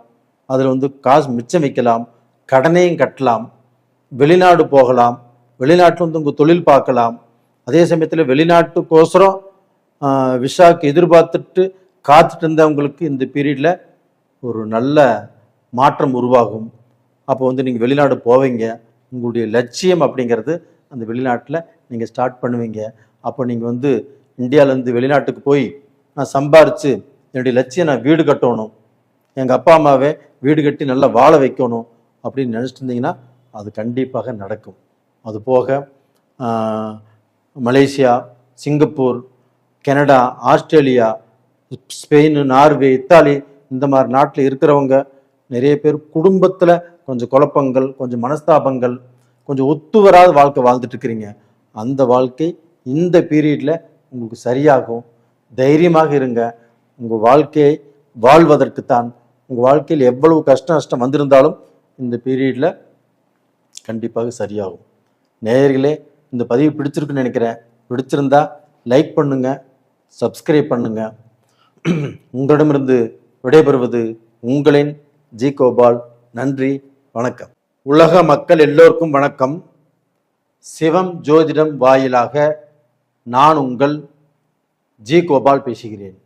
அதில் வந்து காசு மிச்சம் வைக்கலாம், கடனையும் கட்டலாம், வெளிநாடு போகலாம், வெளிநாட்டில் வந்து உங்கள் தொழில் பார்க்கலாம். அதே சமயத்தில் வெளிநாட்டுக்கோசரம் விசாக்கு எதிர்பார்த்துட்டு காத்துட்டு இருந்தவங்களுக்கு இந்த பீரியடில் ஒரு நல்ல மாற்றம் உருவாகும். அப்போ வந்து நீங்கள் வெளிநாடு போவீங்க, உங்களுடைய லட்சியம் அப்படிங்கிறது அந்த வெளிநாட்டில் நீங்கள் ஸ்டார்ட் பண்ணுவீங்க. அப்போ நீங்கள் வந்து இந்தியாவிலேருந்து வெளிநாட்டுக்கு போய் நான் சம்பாரித்து என்னுடைய லட்சியம் நான் வீடு கட்டணும், எங்கள் அப்பா அம்மாவே வீடு கட்டி நல்லா வாழ வைக்கணும் அப்படின்னு நினச்சிட்டு இருந்தீங்கன்னா அது கண்டிப்பாக நடக்கும். அதுபோக Malaysia, Singapore, Canada, Australia, Spain, Norway, Italy இந்த மாதிரி நாட்டில் இருக்கிறவங்க நிறைய பேர் குடும்பத்தில் கொஞ்சம் குழப்பங்கள், கொஞ்சம் மனஸ்தாபங்கள், கொஞ்சம் ஒத்து வராத வாழ்க்கை வாழ்ந்துட்டு இருக்கிறீங்க. அந்த வாழ்க்கை இந்த பீரியடில் உங்களுக்கு சரியாகும். தைரியமாக இருங்க. உங்கள் வாழ்க்கையை வாழ்வதற்குத்தான். உங்கள் வாழ்க்கையில் எவ்வளவு கஷ்ட நஷ்டம் வந்திருந்தாலும் இந்த பீரியடில் கண்டிப்பாக சரியாகும். நேயர்களே, இந்த பதிவு பிடிச்சிருக்குன்னு நினைக்கிறேன். பிடிச்சிருந்தா லைக் பண்ணுங்க, சப்ஸ்கிரைப் பண்ணுங்க. உங்களிடமிருந்து விடைபெறுவது உங்களின் ஜி கோபால். நன்றி, வணக்கம். உலக மக்கள் எல்லோருக்கும் வணக்கம். சிவம் ஜோதிடம் வாயிலாக நான் உங்கள் ஜி கோபால் பேசுகிறேன்.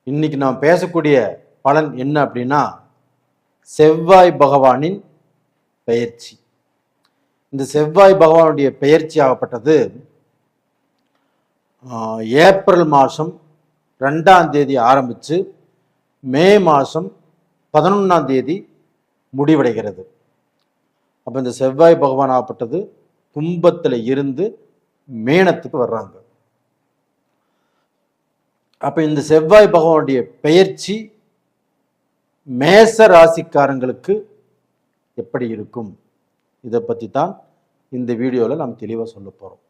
இன்னைக்கு நான் பேசக்கூடிய பலன் என்ன அப்படின்னா, செவ்வாய் பகவானின் பெயர்ச்சி. இந்த செவ்வாய் பகவானுடைய பெயர்ச்சி ஆகப்பட்டது ஏப்ரல் மாதம் 2ஆம் தேதி ஆரம்பித்து மே மாதம் 11ஆம் தேதி முடிவடைகிறது. அப்போ இந்த செவ்வாய் பகவான் ஆகப்பட்டது கும்பத்தில் இருந்து மீனத்துக்கு வர்றாங்க. அப்போ இந்த செவ்வாய் பகவானுடைய பெயர்ச்சி மேச ராசிக்காரங்களுக்கு எப்படி இருக்கும், இதை பற்றி தான் இந்த வீடியோவில் நம்ம தெளிவாக சொல்ல போகிறோம்.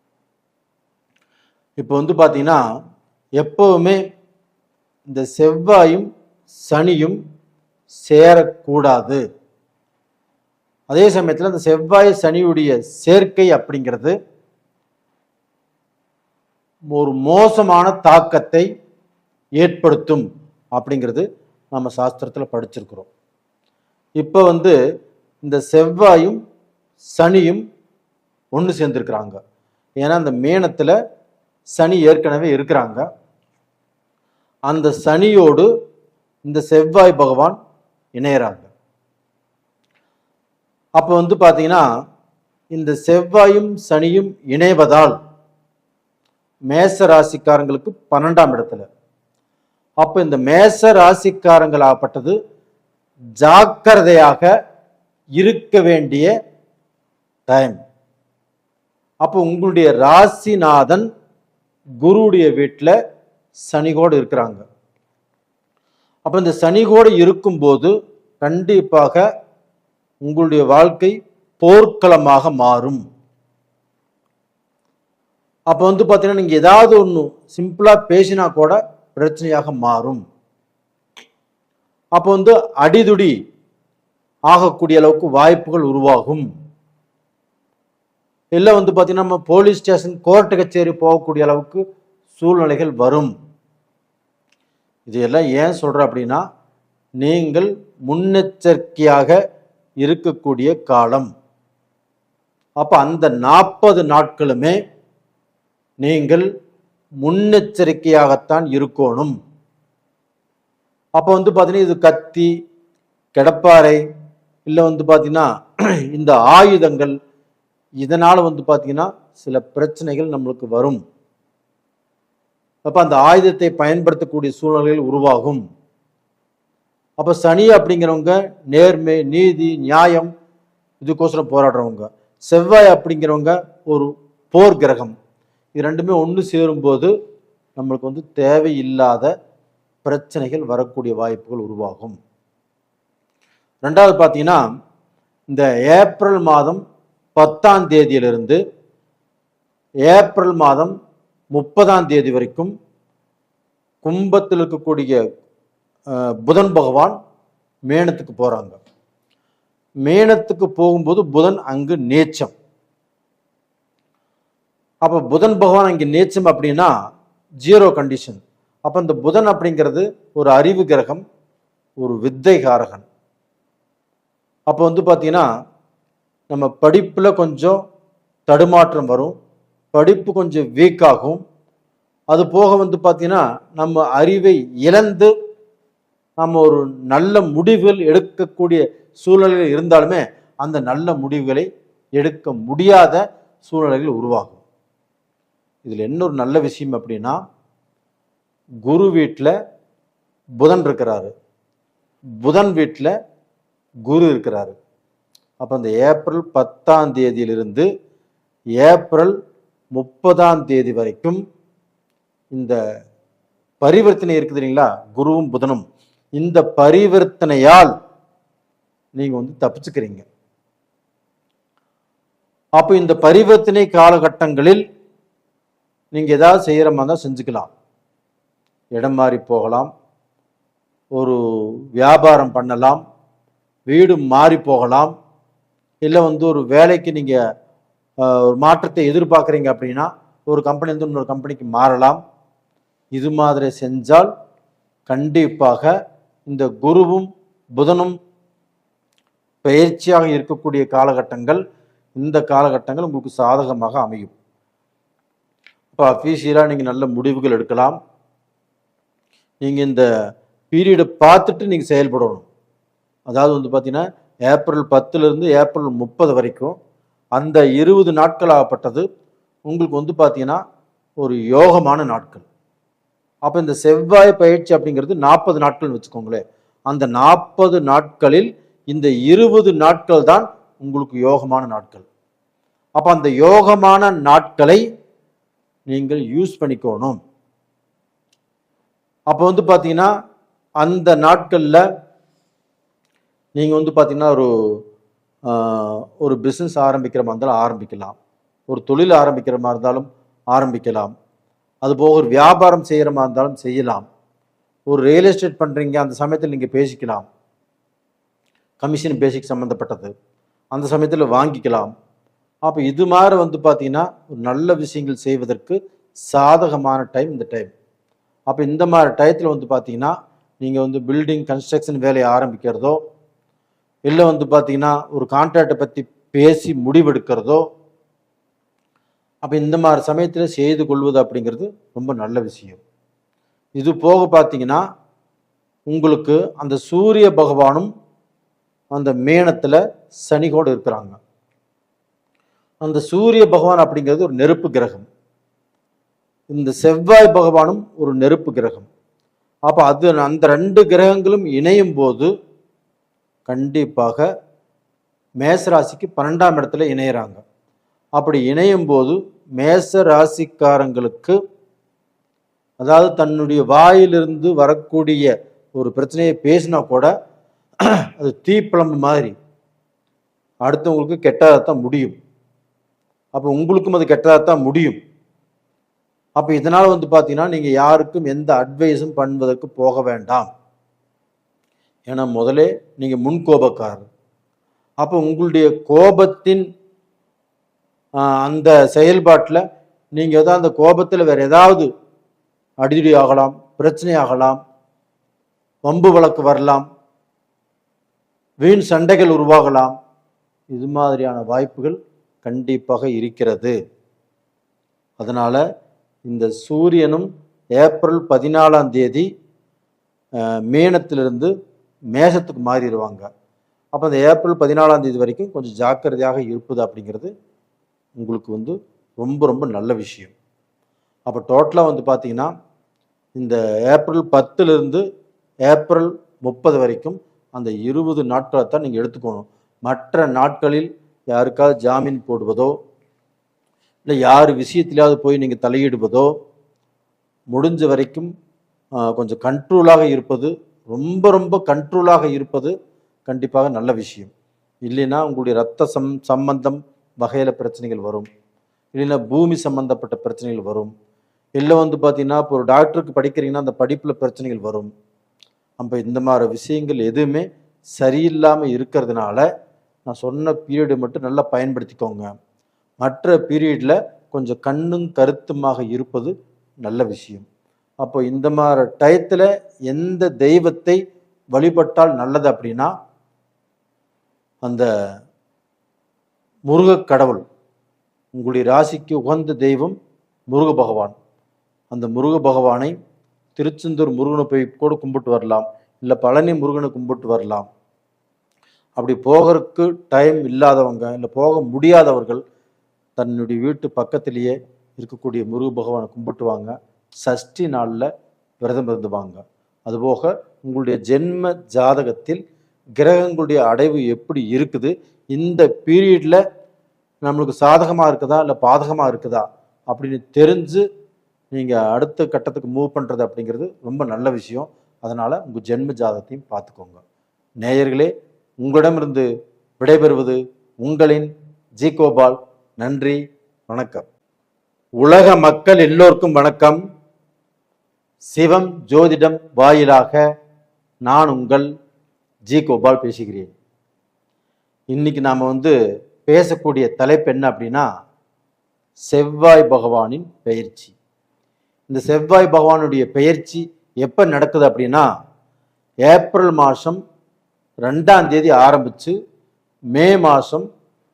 இப்போ பார்த்தீங்கன்னா, எப்போவுமே இந்த செவ்வாயும் சனியும் சேரக்கூடாது. அதே சமயத்தில் இந்த செவ்வாய் சனியுடைய சேர்க்கை அப்படிங்கிறது ஒரு மோசமான தாக்கத்தை ஏற்படுத்தும் அப்படிங்கிறது நம்ம சாஸ்திரத்தில் படிச்சிருக்கிறோம். இப்போ இந்த செவ்வாயும் சனியும் ஒன்று சேர்ந்துருக்கிறாங்க. ஏன்னா அந்த மீனத்தில் சனி ஏற்கனவே இருக்கிறாங்க. அந்த சனியோடு இந்த செவ்வாய் பகவான் இணையறாங்க. அப்போ பார்த்தீங்கன்னா, இந்த செவ்வாயும் சனியும் இணைவதால் மேச ராசிக்காரங்களுக்கு 12ஆம் இடத்துல. அப்போ இந்த மேச ராசிக்காரங்களாகப்பட்டது ஜாக்கிரதையாக இருக்க வேண்டிய டைம். அப்போ உங்களுடைய ராசிநாதன் குருவுடைய வீட்டில் சனிகோடு இருக்கிறாங்க. அப்போ இந்த சனிகோடு இருக்கும்போது கண்டிப்பாக உங்களுடைய வாழ்க்கை போர்க்களமாக மாறும். அப்போ பார்த்தீங்கன்னா, நீங்கள் ஏதாவது ஒன்று சிம்பிளாக பேசினா கூட பிரச்சனையாக மாறும். அப்போ அடிதுடி ஆகக்கூடிய அளவுக்கு வாய்ப்புகள் உருவாகும். இல்லை பார்த்தீங்கன்னா, நம்ம போலீஸ் ஸ்டேஷன், கோர்ட்டு கச்சேரி போகக்கூடிய அளவுக்கு சூழ்நிலைகள் வரும். இதையெல்லாம் ஏன் சொல்கிறேன் அப்படின்னா, நீங்கள் முன்னெச்சரிக்கையாக இருக்கக்கூடிய காலம். அப்போ அந்த 40 நாட்களுமே நீங்கள் முன்னெச்சரிக்கையாகத்தான் இருக்கணும். அப்போ பார்த்தீங்கன்னா, இது கத்தி, கிடப்பாறை, இல்லை பார்த்தீங்கன்னா இந்த ஆயுதங்கள், இதனால் பார்த்தீங்கன்னா சில பிரச்சனைகள் நம்மளுக்கு வரும். அப்போ அந்த ஆயுதத்தை பயன்படுத்தக்கூடிய சூழ்நிலைகள் உருவாகும். அப்போ சனி அப்படிங்கிறவங்க நேர்மை, நீதி, நியாயம் இதுக்கோசரம் போராடுறவங்க. செவ்வாய் அப்படிங்கிறவங்க ஒரு போர் கிரகம். இது ரெண்டுமே ஒன்று சேரும்போது நம்மளுக்கு தேவையில்லாத பிரச்சனைகள் வரக்கூடிய வாய்ப்புகள் உருவாகும். ரெண்டாவது பார்த்தீங்கன்னா, இந்த ஏப்ரல் மாதம் 10ஆம் தேதியிலிருந்து ஏப்ரல் மாதம் 30ஆம் தேதி வரைக்கும் கும்பத்தில் இருக்கக்கூடிய புதன் பகவான் மேனத்துக்கு போறாங்க. மேனத்துக்கு போகும்போது புதன் அங்கு நீச்சம். அப்போ புதன் பகவான் அங்கே நீச்சம் அப்படின்னா 0 கண்டிஷன். அப்போ இந்த புதன் அப்படிங்கிறது ஒரு அறிவு கிரகம், ஒரு வித்தை காரகன். அப்போ பார்த்தீங்கன்னா, நம்ம படிப்பில் கொஞ்சம் தடுமாற்றம் வரும், படிப்பு கொஞ்சம் வீக் ஆகும். அது போக பார்த்தீங்கன்னா, நம்ம அறிவை இழந்து நம்ம ஒரு நல்ல முடிவுகள் எடுக்கக்கூடிய சூழ்நிலைகள் இருந்தாலுமே அந்த நல்ல முடிவுகளை எடுக்க முடியாத சூழ்நிலைகள் உருவாகும். இதில் என்ன ஒரு நல்ல விஷயம் அப்படின்னா, குரு வீட்டில் புதன் இருக்கிறாரு, புதன் வீட்டில் குரு இருக்கிறாரு. அப்போ அந்த ஏப்ரல் 10ஆம் தேதியிலிருந்து ஏப்ரல் 30ஆம் தேதி வரைக்கும் இந்த பரிவர்த்தனை இருக்குது இல்லைங்களா, குருவும் புதனும், இந்த பரிவர்த்தனையால் நீங்க தப்பிச்சுக்கிறீங்க. அப்போ இந்த பரிவர்த்தனை காலகட்டங்களில் நீங்க ஏதாவது செய்யற மாதிரி தான் செஞ்சுக்கலாம். இடம் மாறி போகலாம், ஒரு வியாபாரம் பண்ணலாம், வீடு மாறி போகலாம், இல்லை ஒரு வேலைக்கு நீங்க ஒரு மாற்றத்தை எதிர்பார்க்குறீங்க அப்படின்னா ஒரு கம்பெனிலேருந்து இன்னொரு கம்பெனிக்கு மாறலாம். இது மாதிரி செஞ்சால் கண்டிப்பாக இந்த குருவும் புதனும் பயிற்சியாக இருக்கக்கூடிய காலகட்டங்கள், இந்த காலகட்டங்கள் உங்களுக்கு சாதகமாக அமையும். இப்போ அஃபீஷியலாக நீங்கள் நல்ல முடிவுகள் எடுக்கலாம். நீங்கள் இந்த பீரியடை பார்த்துட்டு நீங்கள் செயல்படணும். அதாவது பார்த்தீங்கன்னா ஏப்ரல் 10லேருந்து ஏப்ரல் 30 வரைக்கும் அந்த 20 நாட்கள் ஆகப்பட்டது உங்களுக்கு பார்த்தீங்கன்னா ஒரு யோகமான நாட்கள். அப்போ இந்த செவ்வாய் பயிற்சி அப்படிங்கிறது 40 நாட்கள்னு வச்சுக்கோங்களேன். அந்த 40 நாட்களில் இந்த 20 நாட்கள் தான் உங்களுக்கு யோகமான நாட்கள். அப்போ அந்த யோகமான நாட்களை நீங்கள் யூஸ் பண்ணிக்கணும். அப்போ பார்த்தீங்கன்னா அந்த நாட்களில் நீங்கள் பார்த்தீங்கன்னா ஒரு பிஸ்னஸ் ஆரம்பிக்கிற மாதிரி இருந்தாலும் ஆரம்பிக்கலாம், ஒரு தொழில் ஆரம்பிக்கிற மாதிரி இருந்தாலும் ஆரம்பிக்கலாம், அதுபோக ஒரு வியாபாரம் செய்கிற மாதிரி இருந்தாலும் செய்யலாம், ஒரு ரியல் எஸ்டேட் பண்ணுறீங்க அந்த சமயத்தில் நீங்கள் பேசிக்கலாம், கமிஷன் பேசிக் சம்மந்தப்பட்டது அந்த சமயத்தில் வாங்கிக்கலாம். அப்போ இது மாதிரி பார்த்தீங்கன்னா ஒரு நல்ல விஷயங்கள் செய்வதற்கு சாதகமான டைம் இந்த டைம். அப்போ இந்த மாதிரி டயத்தில் பார்த்தீங்கன்னா நீங்கள் பில்டிங் கன்ஸ்ட்ரக்ஷன் வேலையை ஆரம்பிக்கிறதோ, இல்லை பார்த்தீங்கன்னா ஒரு கான்ட்ராக்டை பற்றி பேசி முடிவெடுக்கிறதோ, அப்போ இந்த மாதிரி சமயத்தில் செய்து கொள்வது அப்படிங்கிறது ரொம்ப நல்ல விஷயம். இது போக பார்த்தீங்கன்னா உங்களுக்கு அந்த சூரிய பகவானும் அந்த மேனத்தில் சனி கூட இருக்கிறாங்க. அந்த சூரிய பகவான் அப்படிங்கிறது ஒரு நெருப்பு கிரகம், இந்த செவ்வாய் பகவானும் ஒரு நெருப்பு கிரகம். அப்போ அந்த 2 கிரகங்களும் இணையும் போது கண்டிப்பாக மேசராசிக்கு 12ஆம் இடத்துல இணையிறாங்க. அப்படி இணையும் போது மேச ராசிக்காரங்களுக்கு, அதாவது தன்னுடைய வாயிலிருந்து வரக்கூடிய ஒரு பிரச்சனையை பேசினா கூட அது தீப்பிழம்பு மாதிரி அடுத்தவங்களுக்கு கெட்டதாகத்தான் முடியும். அப்போ உங்களுக்கும் அது கெட்டதாகத்தான் முடியும். அப்போ இதனால் பார்த்தீங்கன்னா நீங்கள் யாருக்கும் எந்த அட்வைஸும் பண்ணுவதற்கு போக வேண்டாம். ஏன்னா முதலே நீங்கள் முன்கோபக்காரர். அப்போ உங்களுடைய கோபத்தின் அந்த செயல்பாட்டில் நீங்கள் அந்த கோபத்தில் வேற ஏதாவது அடிதடி ஆகலாம், பிரச்சனை ஆகலாம், வம்பு வழக்கு வரலாம், வீண் சண்டைகள் உருவாகலாம். இது மாதிரியான வாய்ப்புகள் கண்டிப்பாக இருக்கிறது. அதனால இந்த சூரியனும் ஏப்ரல் 14ஆம் தேதி மீனத்திலிருந்து மேஷத்துக்கு மாறிடுவாங்க. அப்போ அந்த ஏப்ரல் 14ஆம் தேதி வரைக்கும் கொஞ்சம் ஜாக்கிரதையாக இருப்பது அப்படிங்கிறது உங்களுக்கு ரொம்ப ரொம்ப நல்ல விஷயம். அப்போ டோட்டலாக பார்த்தீங்கன்னா இந்த ஏப்ரல் 10லிருந்து ஏப்ரல் 30 வரைக்கும் அந்த 20 நாட்களை தான் நீங்கள் எடுத்துக்கணும். மற்ற நாட்களில் யாருக்காவது ஜாமீன் போடுவதோ, இல்லை யார் விஷயத்திலாவது போய் நீங்கள் தலையிடுவதோ, முடிஞ்ச வரைக்கும் கொஞ்சம் கண்ட்ரோலாக இருப்பது, ரொம்ப ரொம்ப கண்ட்ரோலாக இருப்பது கண்டிப்பாக நல்ல விஷயம். இல்லைன்னா உங்களுடைய ரத்த சம்பந்தம் வகையில் பிரச்சனைகள் வரும், இல்லைன்னா பூமி சம்பந்தப்பட்ட பிரச்சனைகள் வரும், இல்லை பார்த்தீங்கன்னா இப்போ ஒரு டாக்டருக்கு படிக்கிறீங்கன்னா அந்த படிப்பில் பிரச்சனைகள் வரும். அப்போ இந்த மாதிரி விஷயங்கள் எதுவுமே சரியில்லாமல் இருக்கிறதுனால நான் சொன்ன பீரியடு மட்டும் நல்லா பயன்படுத்திக்கோங்க. மற்ற பீரியடில் கொஞ்சம் கண்ணும் கருத்துமாக இருப்பது நல்ல விஷயம். அப்போ இந்த மாதிரி டயத்தில் எந்த தெய்வத்தை வழிபட்டால் நல்லது அப்படின்னா அந்த முருக கடவுள், உங்களுடைய ராசிக்கு உகந்த தெய்வம் முருக பகவான். அந்த முருக பகவானை திருச்செந்தூர் முருகனை போய் கூட கும்பிட்டு வரலாம், இல்லை பழனி முருகனை கும்பிட்டு வரலாம். அப்படி போகிறதுக்கு டைம் இல்லாதவங்க, இல்லை போக முடியாதவர்கள் தன்னுடைய வீட்டு பக்கத்திலேயே இருக்கக்கூடிய முருக பகவானை கும்பிட்டு வாங்க. சஷ்டி நாளில் விரதம் இருந்துவாங்க. அதுபோக உங்களுடைய ஜென்ம ஜாதகத்தில் கிரகங்களுடைய அடைவு எப்படி இருக்குது, இந்த பீரியடில் நம்மளுக்கு சாதகமாக இருக்குதா இல்லை பாதகமாக இருக்குதா அப்படின்னு தெரிஞ்சு நீங்கள் அடுத்த கட்டத்துக்கு மூவ் பண்ணுறது அப்படிங்கிறது ரொம்ப நல்ல விஷயம். அதனால் உங்கள் ஜென்ம ஜாதகத்தையும் பார்த்துக்கோங்க. நேயர்களே, உங்களிடமிருந்து விடைபெறுவது உங்களின் ஜி கோபால். நன்றி, வணக்கம். உலக மக்கள் எல்லோருக்கும் வணக்கம். சிவம் ஜோதிடம் வாயிலாக நான் உங்கள் ஜி கோபால் பேசுகிறேன். இன்னைக்கு நாம் பேசக்கூடிய தலைப்பு என்ன அப்படின்னா, செவ்வாய் பகவானின் பெயர்ச்சி. இந்த செவ்வாய் பகவானுடைய பெயர்ச்சி எப்போ நடக்குது அப்படின்னா, ஏப்ரல் மாதம் 2ஆம் தேதி ஆரம்பித்து மே மாதம்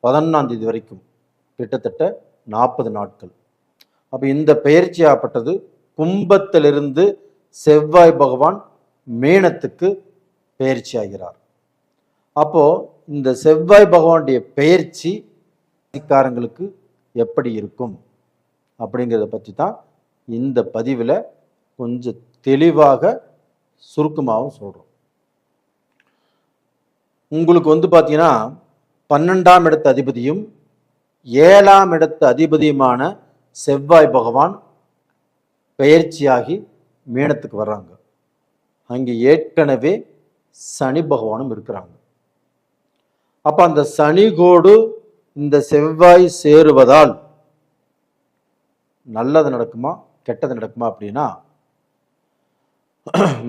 11ஆம் தேதி வரைக்கும் கிட்டத்தட்ட 40 நாட்கள். அப்போ இந்த பெயர்ச்சி ஆப்பட்டது கும்பத்திலிருந்து செவ்வாய் பகவான் மீனத்துக்கு பெயர்ச்சி ஆகிறார். அப்போ இந்த செவ்வாய் பகவானுடைய பெயர்ச்சி ராசிக்காரங்களுக்கு எப்படி இருக்கும் அப்படிங்கிறத பற்றி தான் இந்த பதிவில் கொஞ்சம் தெளிவாக சுருக்கமாகவும் சொல்கிறோம். உங்களுக்கு பார்த்தீங்கன்னா 12ஆம் இடத்து அதிபதியும் 7ஆம் இடத்து அதிபதியுமான செவ்வாய் பகவான் பெயர்ச்சியாகி மீனத்துக்கு வர்றாங்க. அங்கே ஏற்கனவே சனி பகவானும் இருக்கிறாங்க. அப்போ அந்த சனி கோடு இந்த செவ்வாய் சேருவதால் நல்லது நடக்குமா கெட்டது நடக்குமா அப்படின்னா,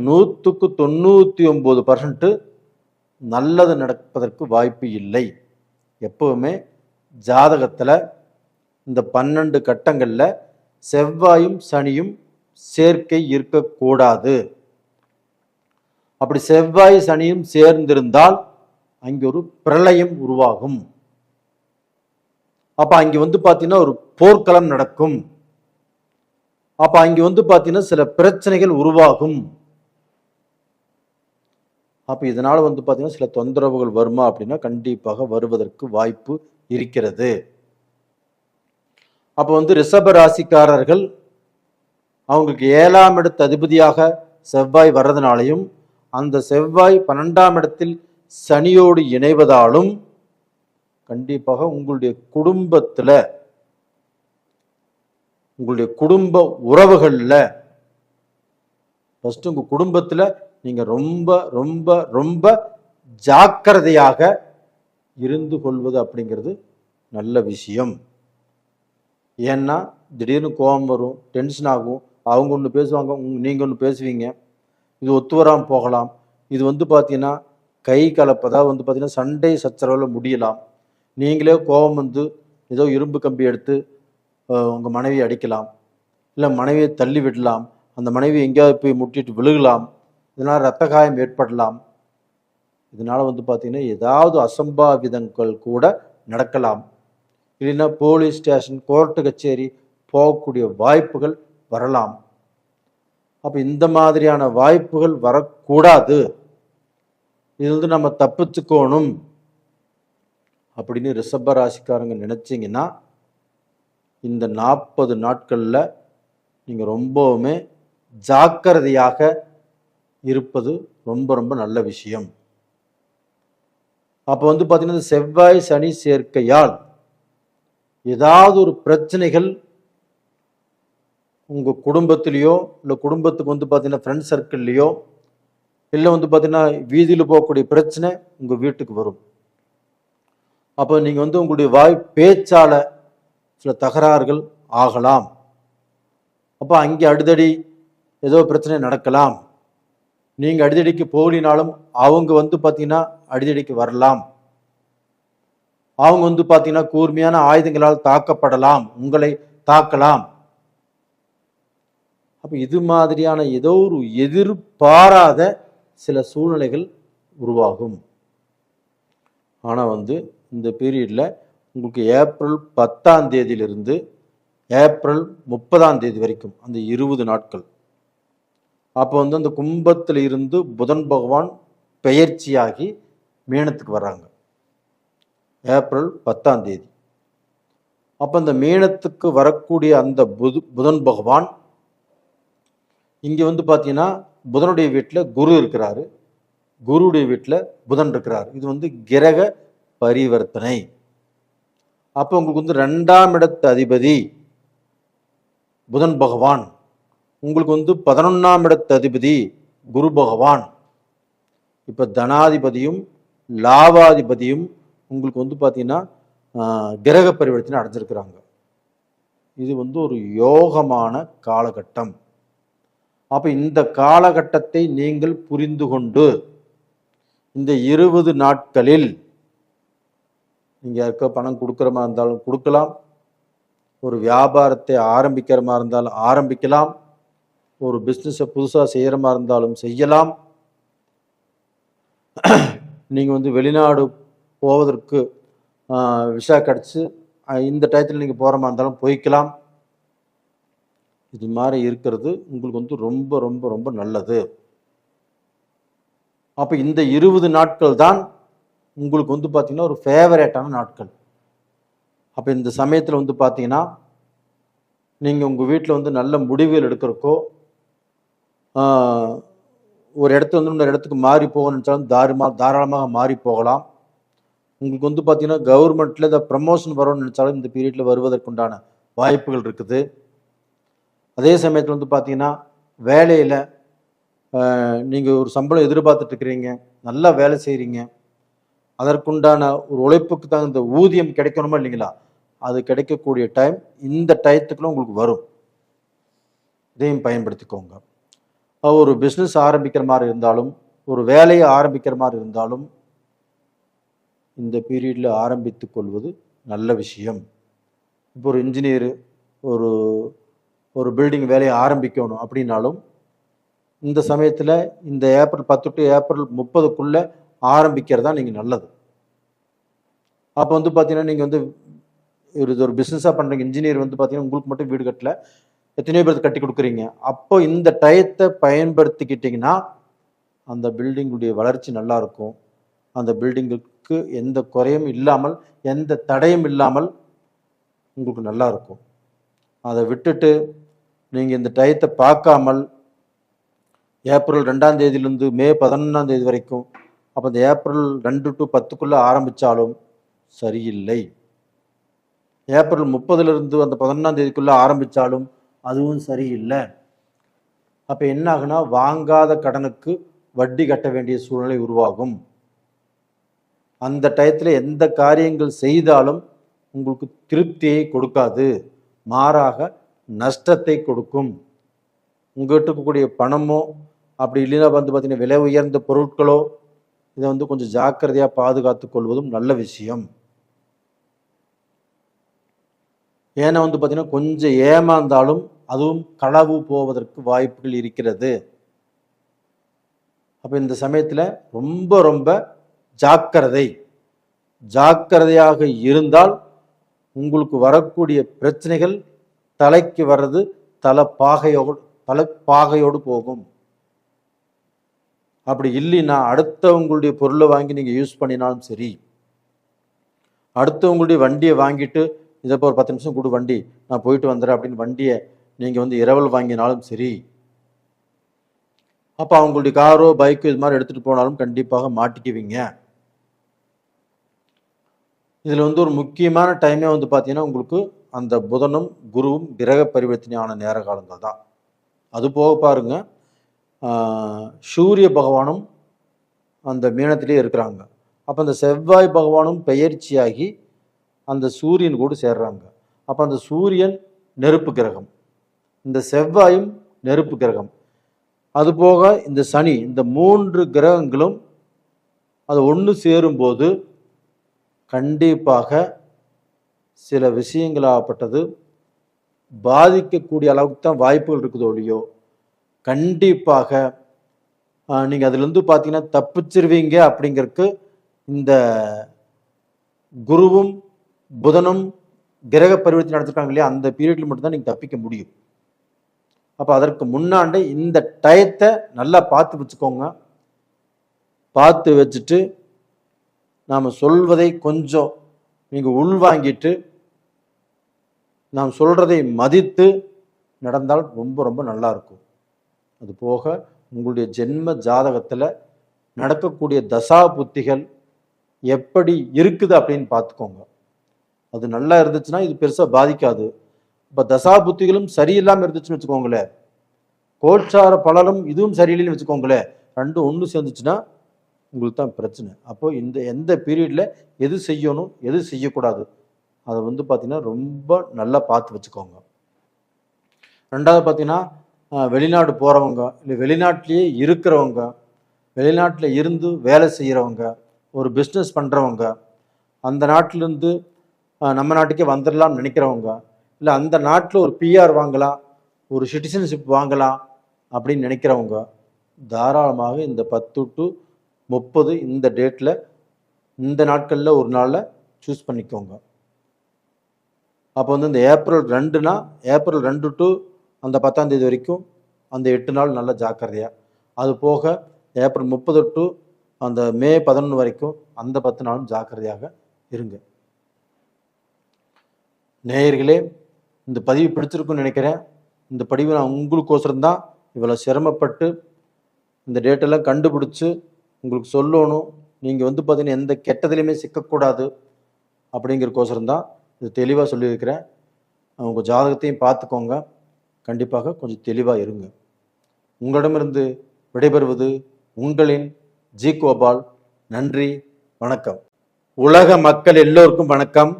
100க்கு 99% நல்லது நடப்பதற்கு வாய்ப்பு இல்லை. எப்பவுமே ஜாதகத்தில் இந்த 12 கட்டங்களில் செவ்வாயும் சனியும் சேர்க்கை இருக்கக்கூடாது. அப்படி செவ்வாய் சனியும் சேர்ந்திருந்தால் அங்கே ஒரு பிரளயம் உருவாகும். அப்போ அங்கே பார்த்தீங்கன்னா ஒரு போர்க்களம் நடக்கும். அப்போ அங்கே பார்த்தீங்கன்னா சில பிரச்சனைகள் உருவாகும். அப்போ இதனால் பார்த்தீங்கன்னா சில தொந்தரவுகள் வருமா அப்படின்னா கண்டிப்பாக வருவதற்கு வாய்ப்பு இருக்கிறது. அப்போ ரிஷப ராசிக்காரர்கள் அவங்களுக்கு 7ஆம் இடத்து அதிபதியாக செவ்வாய் வர்றதுனாலையும் அந்த செவ்வாய் 12ஆம் இடத்தில் சனியோடு இணைவதாலும் கண்டிப்பாக உங்களுடைய குடும்பத்தில் உங்களுடைய குடும்ப உறவுகளில் ஃபர்ஸ்ட் உங்கள் குடும்பத்தில் நீங்கள் ரொம்ப ரொம்ப ரொம்ப ஜாக்கிரதையாக இருந்து கொள்வது அப்படிங்கிறது நல்ல விஷயம். ஏன்னா திடீர்னு கோபம் வரும், டென்ஷன் ஆகும். அவங்க ஒன்று பேசுவாங்க, நீங்கள் ஒன்று பேசுவீங்க. இது ஒத்து வராமல் போகலாம். இது பார்த்தீங்கன்னா கை கலப்பதாக பார்த்தீங்கன்னா சண்டை சச்சரவில் முடியலாம். நீங்களே கோபம் ஏதோ இரும்பு கம்பி எடுத்து உங்கள் மனைவியை அடிக்கலாம், இல்லை மனைவியை தள்ளி விடலாம். அந்த மனைவி எங்கேயாவது போய் முட்டிட்டு விழுகலாம். இதனால் இரத்த காயம் ஏற்படலாம். இதனால் பார்த்தீங்கன்னா ஏதாவது அசம்பாவிதங்கள் கூட நடக்கலாம். இல்லைன்னா போலீஸ் ஸ்டேஷன், கோர்ட்டு கச்சேரி போகக்கூடிய வாய்ப்புகள் வரலாம். அப்போ இந்த மாதிரியான வாய்ப்புகள் வரக்கூடாது. இது நம்ம தப்பிச்சுக்கணும் அப்படின்னு ரிஷப ராசிக்காரங்க நினைச்சிங்கன்னா இந்த 40 நாட்களில் நீங்கள் ரொம்பவுமே ஜாக்கிரதையாக இருப்பது ரொம்ப ரொம்ப நல்ல விஷயம். அப்போ பார்த்தீங்கன்னா செவ்வாய் சனி சேர்க்கையால் ஏதாவது ஒரு பிரச்சனைகள் உங்கள் குடும்பத்திலேயோ இல்லை குடும்பத்துக்கு பார்த்தீங்கன்னா ஃப்ரெண்ட் சர்க்கிள்லையோ இல்லை பார்த்தீங்கன்னா வீதியில் போகக்கூடிய பிரச்சனை உங்கள் வீட்டுக்கு வரும். அப்போ நீங்கள் உங்களுடைய பேச்சால சில தகராறுகள் ஆகலாம். அப்போ அங்கே அடிதடி ஏதோ பிரச்சனை நடக்கலாம். நீங்கள் அடிதடிக்கு போகலினாலும் அவங்க பார்த்தீங்கன்னா அடிதடிக்கு வரலாம். அவங்க பார்த்தீங்கன்னா கூர்மையான ஆயுதங்களால் தாக்கப்படலாம், உங்களை தாக்கலாம். அப்போ இது மாதிரியான ஏதோ ஒரு எதிர்பாராத சில சூழ்நிலைகள் உருவாகும். ஆனால் இந்த பீரியடில் உங்களுக்கு ஏப்ரல் 10ஆம் தேதியிலிருந்து ஏப்ரல் 30ஆம் தேதி வரைக்கும் அந்த 20 நாட்கள் அப்போ அந்த கும்பத்தில் இருந்து புதன் பகவான் பெயர்ச்சியாகி மீனத்துக்கு வர்றாங்க. ஏப்ரல் 10ஆம் தேதி. அப்போ அந்த மீனத்துக்கு வரக்கூடிய அந்த புதன் பகவான் இங்கே பார்த்தீங்கன்னா புதனுடைய வீட்டில் குரு இருக்கிறாரு, குருவுடைய வீட்டில் புதன் இருக்கிறார். இது கிரக பரிவர்த்தனை. அப்போ உங்களுக்கு வந்து 2ஆம் இடத்து அதிபதி புதன் பகவான், உங்களுக்கு வந்து 11ஆம் இடத்து அதிபதி குரு பகவான். இப்போ தனாதிபதியும் லாபாதிபதியும் உங்களுக்கு வந்து பார்த்தீங்கன்னா கிரக பரிவர்த்தனை அடைஞ்சிருக்கிறாங்க. இது வந்து ஒரு யோகமான காலகட்டம். அப்போ இந்த காலகட்டத்தை நீங்கள் புரிந்து கொண்டு இந்த 20 நாட்களில் நீங்கள் யாருக்கோ பணம் கொடுக்குற மாதிரி இருந்தாலும் கொடுக்கலாம், ஒரு வியாபாரத்தை ஆரம்பிக்கிற மாதிரி இருந்தாலும் ஆரம்பிக்கலாம், ஒரு பிஸ்னஸை புதுசாக செய்கிற மாதிரி இருந்தாலும் செய்யலாம், நீங்கள் வந்து வெளிநாடு போவதற்கு விசா கிடச்சி இந்த டயத்தில் நீங்கள் போகிற மாதிரி இருந்தாலும் போய்க்கலாம். இது மாதிரி இருக்கிறது உங்களுக்கு வந்து ரொம்ப ரொம்ப ரொம்ப நல்லது. அப்போ இந்த 20 நாட்கள் தான் உங்களுக்கு வந்து பார்த்தீங்கன்னா ஒரு ஃபேவரேட்டான நாட்கள். அப்போ இந்த சமயத்தில் வந்து பார்த்தீங்கன்னா நீங்கள் உங்கள் வீட்டில் வந்து நல்ல முடிவுகள் எடுக்கிறக்கோ, ஒரு இடத்துல வந்து இன்னொரு இடத்துக்கு மாறி போகணும்னு நினச்சாலும் தாராளமாக மாறி போகலாம். உங்களுக்கு வந்து பார்த்தீங்கன்னா கவர்மெண்ட்டில் இந்த ப்ரமோஷன் வரும்னு நினச்சாலும் இந்த பீரியடில் வருவதற்குண்டான வாய்ப்புகள் இருக்குது. அதே சமயத்தில் வந்து பார்த்தீங்கன்னா வேலையில் நீங்கள் ஒரு சம்பளம் எதிர்பார்த்துட்டு இருக்கிறீங்க, நல்லா வேலை செய்கிறீங்க, அதற்குண்டான ஒரு உழைப்புக்கு தகுந்த ஊதியம் கிடைக்கணுமா இல்லைங்களா, அது கிடைக்கக்கூடிய டைம் இந்த டயத்துக்குள்ள உங்களுக்கு வரும். இதையும் பயன்படுத்திக்கோங்க. ஒரு பிஸ்னஸ் ஆரம்பிக்கிற மாதிரி இருந்தாலும், ஒரு வேலையை ஆரம்பிக்கிற மாதிரி இருந்தாலும் இந்த பீரியடில் ஆரம்பித்து கொள்வது நல்ல விஷயம். இப்போ ஒரு இன்ஜினியரு ஒரு ஒரு பில்டிங் வேலையை ஆரம்பிக்கணும் அப்படின்னாலும் இந்த சமயத்தில் இந்த ஏப்ரல் 10 டு ஏப்ரல் 30க்குள்ளே ஆரம்பிக்கிறதா நீங்கள் நல்லது. அப்போ வந்து பார்த்தீங்கன்னா நீங்கள் வந்து ஒரு பிஸ்னஸாக பண்ணுறீங்க, இன்ஜினியர் வந்து பார்த்தீங்கன்னா உங்களுக்கு மட்டும் வீடு கட்டல, எத்தனையோ பேருக்கு கட்டி கொடுக்குறீங்க. அப்போ இந்த டயத்தை பயன்படுத்திக்கிட்டிங்கன்னா அந்த பில்டிங்குடைய வளர்ச்சி நல்லா இருக்கும். அந்த பில்டிங்குக்கு எந்த குறையும் இல்லாமல், எந்த தடையும் இல்லாமல் உங்களுக்கு நல்லா இருக்கும். அதை விட்டுட்டு நீங்கள் இந்த டயத்தை பார்க்காமல் ஏப்ரல் 2ஆம் தேதியிலேருந்து மே 11ஆம் தேதி வரைக்கும், அப்போ இந்த ஏப்ரல் 2 டு 10க்குள்ளே ஆரம்பித்தாலும் சரியில்லை. ஏப்ரல் 30லிருந்து அந்த 11ஆம் தேதிக்குள்ளே ஆரம்பித்தாலும் அதுவும் சரியில்லை. அப்போ என்ன ஆகுனா, வாங்காத கடனுக்கு வட்டி கட்ட வேண்டிய சூழ்நிலை உருவாகும். அந்த டயத்தில் எந்த காரியங்கள் செய்தாலும் உங்களுக்கு திருப்தியை கொடுக்காது, மாறாக நஷ்டத்தை கொடுக்கும். உங்கள்கிட்ட இருக்கக்கூடிய பணமோ அப்படி இல்லைன்னா வந்து பார்த்தீங்கன்னா விலை உயர்ந்த பொருட்களோ, இதை வந்து கொஞ்சம் ஜாக்கிரதையாக பாதுகாத்து கொள்வதும் நல்ல விஷயம். ஏன்னா வந்து பார்த்தீங்கன்னா கொஞ்சம் ஏமாந்தாலும் அதுவும் களவு போவதற்கு வாய்ப்புகள் இருக்கிறது. அப்போ இந்த சமயத்தில் ரொம்ப ரொம்ப ஜாக்கிரதையாக இருந்தால் உங்களுக்கு வரக்கூடிய பிரச்சனைகள் தலைக்கு வர்றது தலைப்பாகையோடு போகும். அப்படி இல்லைன்னா அடுத்தவங்களுடைய பொருளை வாங்கி நீங்கள் யூஸ் பண்ணினாலும் சரி, அடுத்தவங்களுடைய வண்டியை வாங்கிட்டு இதை இப்போ ஒரு 10 நிமிஷம் கொடு வண்டி நான் போயிட்டு வந்துடுறேன் அப்படின்னு வண்டியை நீங்கள் வந்து இரவல் வாங்கினாலும் சரி, அப்போ அவங்களுடைய காரோ பைக்கோ இது மாதிரி எடுத்துகிட்டு போனாலும் கண்டிப்பாக மாட்டிக்குவீங்க. இதில் வந்து ஒரு முக்கியமான டைமே வந்து பார்த்தீங்கன்னா உங்களுக்கு அந்த புதனும் குருவும் கிரக பரிவர்த்தனையான நேர காலங்கள் தான். அது போக பாருங்க, சூரிய பகவானும் அந்த மீனத்திலே இருக்கிறாங்க. அப்போ அந்த செவ்வாய் பகவானும் பெயர்ச்சியாகி அந்த சூரியன் கூட சேர்றாங்க. அப்போ அந்த சூரியன் நெருப்பு கிரகம், இந்த செவ்வாயும் நெருப்பு கிரகம், அதுபோக இந்த சனி, இந்த 3 கிரகங்களும் அது ஒன்று சேரும்போது கண்டிப்பாக சில விஷயங்களாகப்பட்டது பாதிக்கக்கூடிய அளவுக்கு தான் வாய்ப்புகள் இருக்குதோ இல்லையோ, கண்டிப்பாக நீங்கள் அதுலேருந்து பார்த்தீங்கன்னா தப்பிச்சிருவீங்க. அப்படிங்கிறதுக்கு இந்த குருவும் புதனும் கிரக பரிவர்த்தனை நடத்திருக்காங்க இல்லையா, அந்த பீரியட்ல மட்டும்தான் நீங்கள் தப்பிக்க முடியும். அப்போ அதற்கு முன்னாண்டே இந்த டயத்தை நல்லா பார்த்து வச்சுக்கோங்க. பார்த்து வச்சுட்டு நாம் சொல்வதை கொஞ்சம் நீங்கள் உள்வாங்கிட்டு நாம் சொல்கிறதை மதித்து நடந்தால் ரொம்ப ரொம்ப நல்லா இருக்கும். அது போக உங்களுடைய ஜென்ம ஜாதகத்தில் நடக்கக்கூடிய தசா புத்திகள் எப்படி இருக்குது அப்படின்னு பார்த்துக்கோங்க. அது நல்லா இருந்துச்சுன்னா இது பெருசாக பாதிக்காது. இப்போ தசா புத்திகளும் சரியில்லாமல் இருந்துச்சுன்னு வச்சுக்கோங்களேன், கோல்சார பலனும் இதுவும் சரியில்லைன்னு வச்சுக்கோங்களேன், ரெண்டும் ஒன்று சேர்ந்துச்சுன்னா உங்களுக்கு தான் பிரச்சனை. அப்போ இந்த எந்த பீரியடில் எது செய்யணும் எது செய்யக்கூடாது அதை பார்த்தீங்கன்னா ரொம்ப நல்லா பார்த்து வச்சுக்கோங்க. ரெண்டாவது பார்த்தீங்கன்னா வெளிநாடு போகிறவங்க, இல்லை வெளிநாட்டிலேயே இருக்கிறவங்க, வெளிநாட்டில் இருந்து வேலை செய்கிறவங்க, ஒரு பிஸ்னஸ் பண்ணுறவங்க, அந்த நாட்டிலேருந்து நம்ம நாட்டுக்கே வந்துடலாம்னு நினைக்கிறவங்க, இல்லை அந்த நாட்டில் ஒரு பிஆர் வாங்கலாம், ஒரு சிட்டிசன்ஷிப் வாங்கலாம் அப்படின்னு நினைக்கிறவங்க தாராளமாக இந்த 10 to 30 இந்த டேட்டில், இந்த நாட்களில் ஒரு நாளில் சூஸ் பண்ணிக்கோங்க. அப்போ இந்த ஏப்ரல் 2னா ஏப்ரல் 2 to அந்த 10ஆம் தேதி வரைக்கும் அந்த 8 நாள் நல்ல ஜாக்கிரதையாக, அது போக ஏப்ரல் 30 to அந்த மே 11 வரைக்கும் அந்த 10 நாளும் ஜாக்கிரதையாக இருங்க. நேயர்களே, இந்த பதிவு பிடிச்சிருக்குன்னு நினைக்கிறேன். இந்த பதிவு நான் உங்களுக்கோசரம் தான் இவ்வளோ சிரமப்பட்டு இந்த டேட்டெல்லாம் கண்டுபிடிச்சி உங்களுக்கு சொல்லணும். நீங்கள் பார்த்தீங்கன்னா எந்த கெட்டதுலையுமே சிக்கக்கூடாது அப்படிங்கிறக்கோசரம் தான் இது தெளிவாக சொல்லியிருக்கிறேன். உங்கள் ஜாதகத்தையும் பார்த்துக்கோங்க, கண்டிப்பாக கொஞ்சம் தெளிவாக இருங்க. உங்களிடமிருந்து விடைபெறுவது உங்களின் ஜி கோபால். நன்றி, வணக்கம். உலக மக்கள் எல்லோருக்கும் வணக்கம்.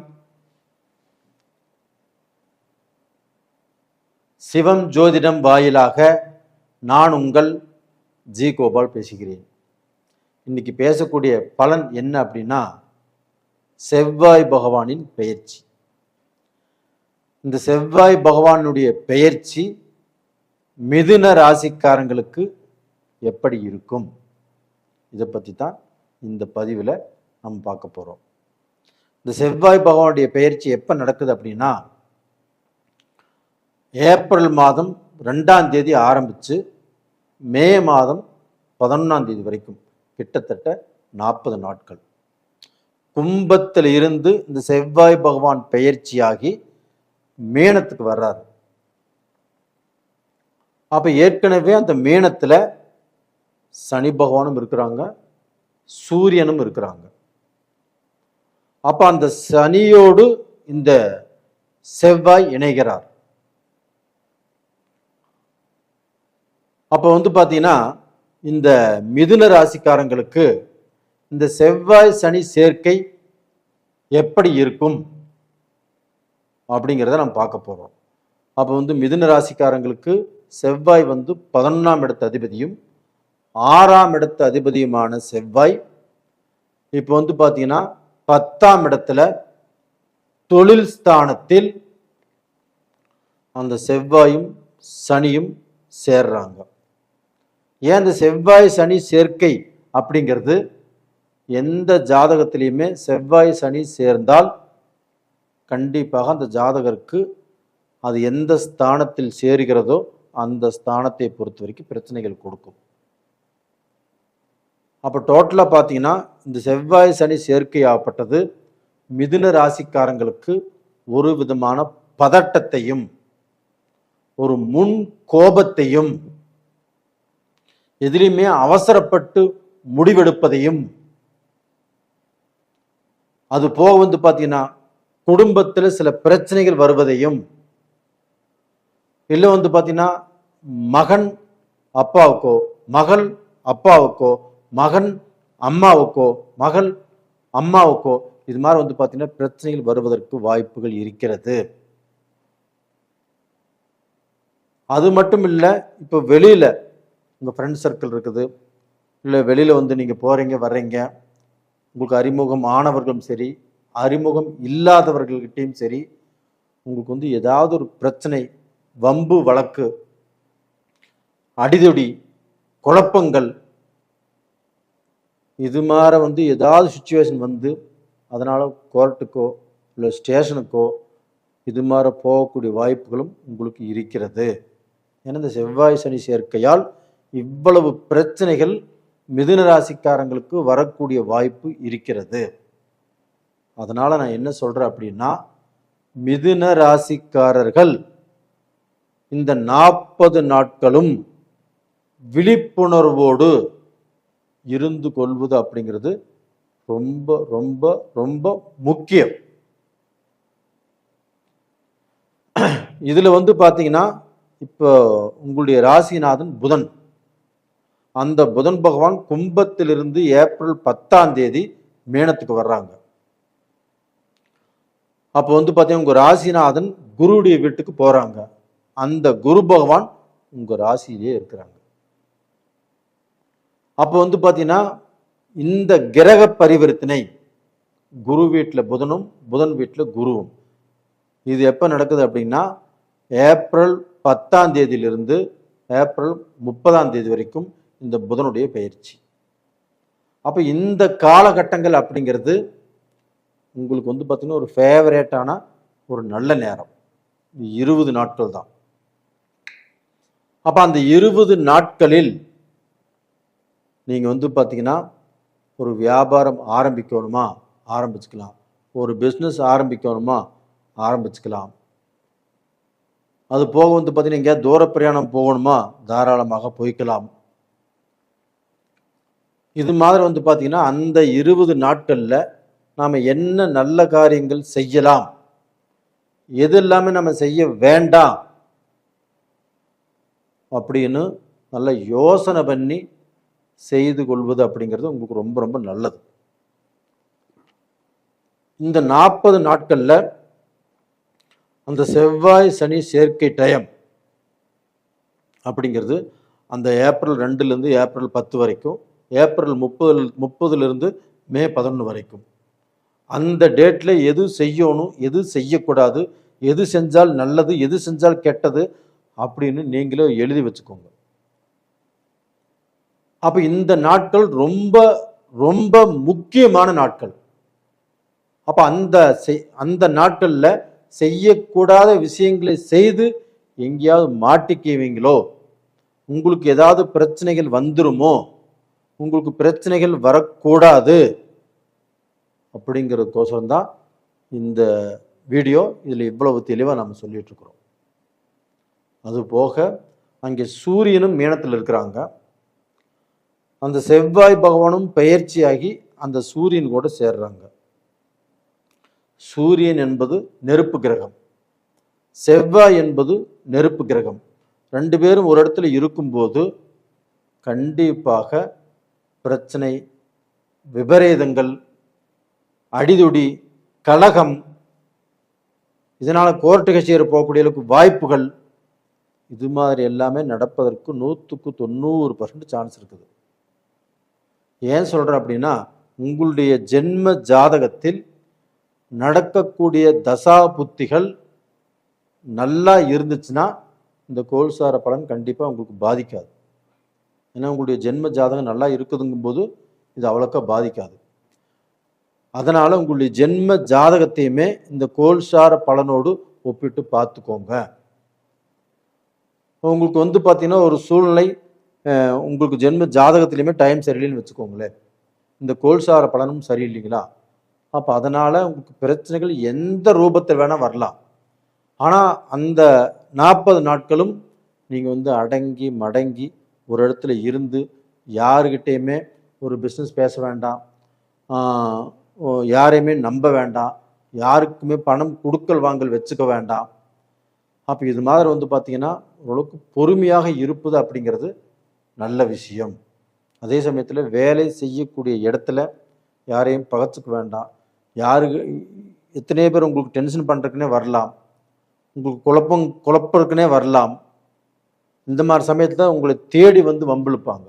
சிவம் ஜோதிடம் வாயிலாக நான் உங்கள் ஜி கோபால் பேசுகிறேன். இன்னைக்கு பேசக்கூடிய பலன் என்ன அப்படின்னா, செவ்வாய் பகவானின் பெயர்ச்சி. இந்த செவ்வாய் பகவானுடைய பெயர்ச்சி மிதுன ராசிக்காரங்களுக்கு எப்படி இருக்கும், இதை பற்றி தான் இந்த பதிவில் நம்ம பார்க்க போகிறோம். இந்த செவ்வாய் பகவானுடைய பெயர்ச்சி எப்போ நடக்குது அப்படின்னா, ஏப்ரல் மாதம் 2ஆம் தேதி ஆரம்பித்து மே மாதம் 11ஆம் தேதி வரைக்கும் கிட்டத்தட்ட 40 நாட்கள். கும்பத்தில் இருந்து இந்த செவ்வாய் பகவான் பெயர்ச்சியாகி மீனத்துக்கு வர்றாரு. அப்ப ஏற்கனவே அந்த மீனத்துல சனி பகவானும் இருக்கிறாங்க, சூரியனும் இருக்கிறாங்க. அப்ப அந்த சனியோடு இந்த செவ்வாய் இணைகிறார். அப்போ பார்த்தீங்கன்னா இந்த மிதுன ராசிக்காரங்களுக்கு இந்த செவ்வாய் சனி சேர்க்கை எப்படி இருக்கும் அப்படிங்கிறத நம்ம பார்க்க போகிறோம். அப்போ மிதுன ராசிக்காரங்களுக்கு செவ்வாய் 11ஆம் இடத்து அதிபதியும் 6ஆம் இடத்து அதிபதியுமான செவ்வாய் இப்போ பார்த்தீங்கன்னா 10ஆம் இடத்துல தொழில் ஸ்தானத்தில் அந்த செவ்வாயும் சனியும் சேர்றாங்க. ஏன் இந்த செவ்வாய் சனி சேர்க்கை அப்படிங்கிறது, எந்த ஜாதகத்திலையுமே செவ்வாய் சனி சேர்ந்தால் கண்டிப்பாக அந்த ஜாதகருக்கு அது எந்த ஸ்தானத்தில் சேருகிறதோ அந்த ஸ்தானத்தை பொறுத்த வரைக்கும் பிரச்சனைகள் கொடுக்கும். அப்போ டோட்டலாக பார்த்தீங்கன்னா இந்த செவ்வாய் சனி சேர்க்கை ஆகப்பட்டது மிதுன ராசிக்காரங்களுக்கு ஒரு விதமான பதட்டத்தையும் ஒரு முன் கோபத்தையும், எதிலுமே அவசரப்பட்டு முடிவெடுப்பதையும், அது போக பார்த்தீங்கன்னா குடும்பத்தில் சில பிரச்சனைகள் வருவதையும், இல்லை பார்த்தீங்கன்னா மகன் அப்பாவுக்கோ, மகள் அப்பாவுக்கோ, மகன் அம்மாவுக்கோ, மகள் அம்மாவுக்கோ இது மாதிரி பார்த்தீங்கன்னா பிரச்சனைகள் வருவதற்கு வாய்ப்புகள் இருக்கிறது. அது மட்டும் இல்லை, இப்போ வெளியில உங்கள் ஃப்ரெண்ட் சர்க்கிள் இருக்குது, இல்லை வெளியில் நீங்கள் போகிறீங்க வர்றீங்க, உங்களுக்கு அறிமுகம் ஆனவர்களும் சரி அறிமுகம் இல்லாதவர்கள்கிட்டையும் சரி உங்களுக்கு ஏதாவது ஒரு பிரச்சனை, வம்பு வழக்கு, அடிதடி, குழப்பங்கள், இது மாதிரி ஏதாவது சுச்சுவேஷன் அதனால் கோர்ட்டுக்கோ இல்லை ஸ்டேஷனுக்கோ இது மாதிரி போகக்கூடிய வாய்ப்புகளும் உங்களுக்கு இருக்கிறது. ஏன்னா இந்த செவ்வாய் சனி சேர்க்கையால் இவ்வளவு பிரச்சனைகள் மிதுன ராசிக்காரங்களுக்கு வரக்கூடிய வாய்ப்பு இருக்கிறது. அதனால நான் என்ன சொல்றேன் அப்படின்னா, மிதுன ராசிக்காரர்கள் இந்த 40 நாட்களும் விழிப்புணர்வோடு இருந்து கொள்வது அப்படிங்கிறது ரொம்ப ரொம்ப ரொம்ப முக்கியம். இதுல பாத்தீங்கன்னா இப்போ உங்களுடைய ராசிநாதன் புதன், அந்த புதன் பகவான் கும்பத்திலிருந்து ஏப்ரல் 10ஆம் தேதி மீனத்துக்கு வர்றாங்க. அப்போ பாத்தீங்கன்னா உங்க ராசிநாதன் குருவுடைய வீட்டுக்கு போறாங்க. அந்த குரு பகவான் உங்க ராசியிலே இருக்கிறாங்க. அப்போ பாத்தீங்கன்னா இந்த கிரக பரிவர்த்தனை குரு வீட்டில் புதனும் புதன் வீட்டில் குருவும் இது எப்போ நடக்குது அப்படின்னா ஏப்ரல் 10ஆம் தேதியிலிருந்து ஏப்ரல் 30ஆம் தேதி வரைக்கும் இந்த புதனுடைய பயிற்சி. அப்போ இந்த காலகட்டங்கள் அப்படிங்கிறது உங்களுக்கு பார்த்தீங்கன்னா ஒரு ஃபேவரேட்டான ஒரு நல்ல நேரம். 20 நாட்கள் தான். அப்போ அந்த 20 நாட்களில் நீங்கள் பார்த்தீங்கன்னா ஒரு வியாபாரம் ஆரம்பிக்கணுமா ஆரம்பிச்சுக்கலாம், ஒரு பிஸ்னஸ் ஆரம்பிக்கணுமா ஆரம்பிச்சுக்கலாம். அது போக பார்த்தீங்கன்னா எங்கேயாவது தூர பிரயாணம் போகணுமா தாராளமாக போய்க்கலாம். இது மாதிரி பார்த்தீங்கன்னா அந்த 20 நாட்களில் நாம் என்ன நல்ல காரியங்கள் செய்யலாம், எது எல்லாமே நம்ம செய்ய வேண்டாம் அப்படின்னு நல்ல யோசனை பண்ணி செய்து கொள்வது அப்படிங்கிறது உங்களுக்கு ரொம்ப ரொம்ப நல்லது. இந்த 40 நாட்கள்ல அந்த செவ்வாய் சனி சேர்க்கை டயம் அப்படிங்கிறது அந்த ஏப்ரல் 2லேருந்து ஏப்ரல் 10 வரைக்கும், ஏப்ரல் 30லிருந்து மே 11 வரைக்கும், அந்த டேட்ல எது செய்யணும் எது செய்யக்கூடாது, எது செஞ்சால் நல்லது எது செஞ்சால் கெட்டது அப்படின்னு நீங்களே எழுதி வச்சுக்கோங்க. அப்ப இந்த நாட்கள் ரொம்ப ரொம்ப முக்கியமான நாட்கள். அப்ப அந்த நாட்கள்ல செய்யக்கூடாத விஷயங்களை செய்து எங்கேயாவது மாட்டிக்குவீங்களோ, உங்களுக்கு ஏதாவது பிரச்சனைகள் வந்துருமோ, உங்களுக்கு பிரச்சனைகள் வரக்கூடாது அப்படிங்கிறதுக்கோசரம் தான் இந்த வீடியோ. இதில் இவ்வளவு தெளிவாக நம்ம சொல்லிட்டு இருக்கிறோம். அது போக அங்கே சூரியனும் மீனத்தில் இருக்கிறாங்க. அந்த செவ்வாய் பகவானும் பயிற்சியாகி அந்த சூரியன் கூட சேர்றாங்க. சூரியன் என்பது நெருப்பு கிரகம், செவ்வாய் என்பது நெருப்பு கிரகம். 2 பேரும் ஒரு இடத்துல இருக்கும்போது கண்டிப்பாக பிரச்சனை, விபரீதங்கள், அடிதுடி, கலகம், இதனால் கோர்ட்டு கச்சேரி போகக்கூடிய வாய்ப்புகள், இது மாதிரி எல்லாமே நடப்பதற்கு 100க்கு 90% சான்ஸ் இருக்குது. ஏன் சொல்கிறேன் அப்படின்னா உங்களுடைய ஜென்ம ஜாதகத்தில் நடக்கக்கூடிய தசா புத்திகள் நல்லா இருந்துச்சுன்னா இந்த கோல்சார பலன் கண்டிப்பாக உங்களுக்கு பாதிக்காது. ஏன்னா உங்களுடைய ஜென்ம ஜாதகம் நல்லா இருக்குதுங்கும் போது இது அவ்வளோக்கா பாதிக்காது. அதனால் உங்களுடைய ஜென்ம ஜாதகத்தையுமே இந்த கோல்சார பலனோடு ஒப்பிட்டு பார்த்துக்கோங்க. உங்களுக்கு பார்த்தீங்கன்னா ஒரு சூழ்நிலை உங்களுக்கு ஜென்ம ஜாதகத்திலையுமே டைம் சரியில்லைன்னு வச்சுக்கோங்களேன், இந்த கோல்சார பலனும் சரியில்லைங்களா, அப்போ அதனால் உங்களுக்கு பிரச்சனைகள் எந்த ரூபத்தில் வேணால் வரலாம். ஆனால் அந்த 40 நாட்களும் நீங்கள் அடங்கி மடங்கி ஒரு இடத்துல இருந்து யாருக்கிட்டேயுமே ஒரு பிஸ்னஸ் பேச வேண்டாம், யாரையுமே நம்ப வேண்டாம், யாருக்குமே பணம் கொடுக்கல் வாங்கல் வச்சுக்க வேண்டாம். அப்போ இது மாதிரி பார்த்தீங்கன்னா ஓரளவுக்கு பொறுமையாக இருப்பது அப்படிங்கிறது நல்ல விஷயம். அதே சமயத்தில் வேலை செய்யக்கூடிய இடத்துல யாரையும் பகச்சுக்க வேண்டாம். எத்தனை பேர் உங்களுக்கு டென்ஷன் பண்ணுறதுக்குனே வரலாம், உங்களுக்கு குழப்பறதுக்குனே வரலாம். இந்த மாதிரி சமயத்தில் உங்களை தேடி வம்பிழுப்பாங்க.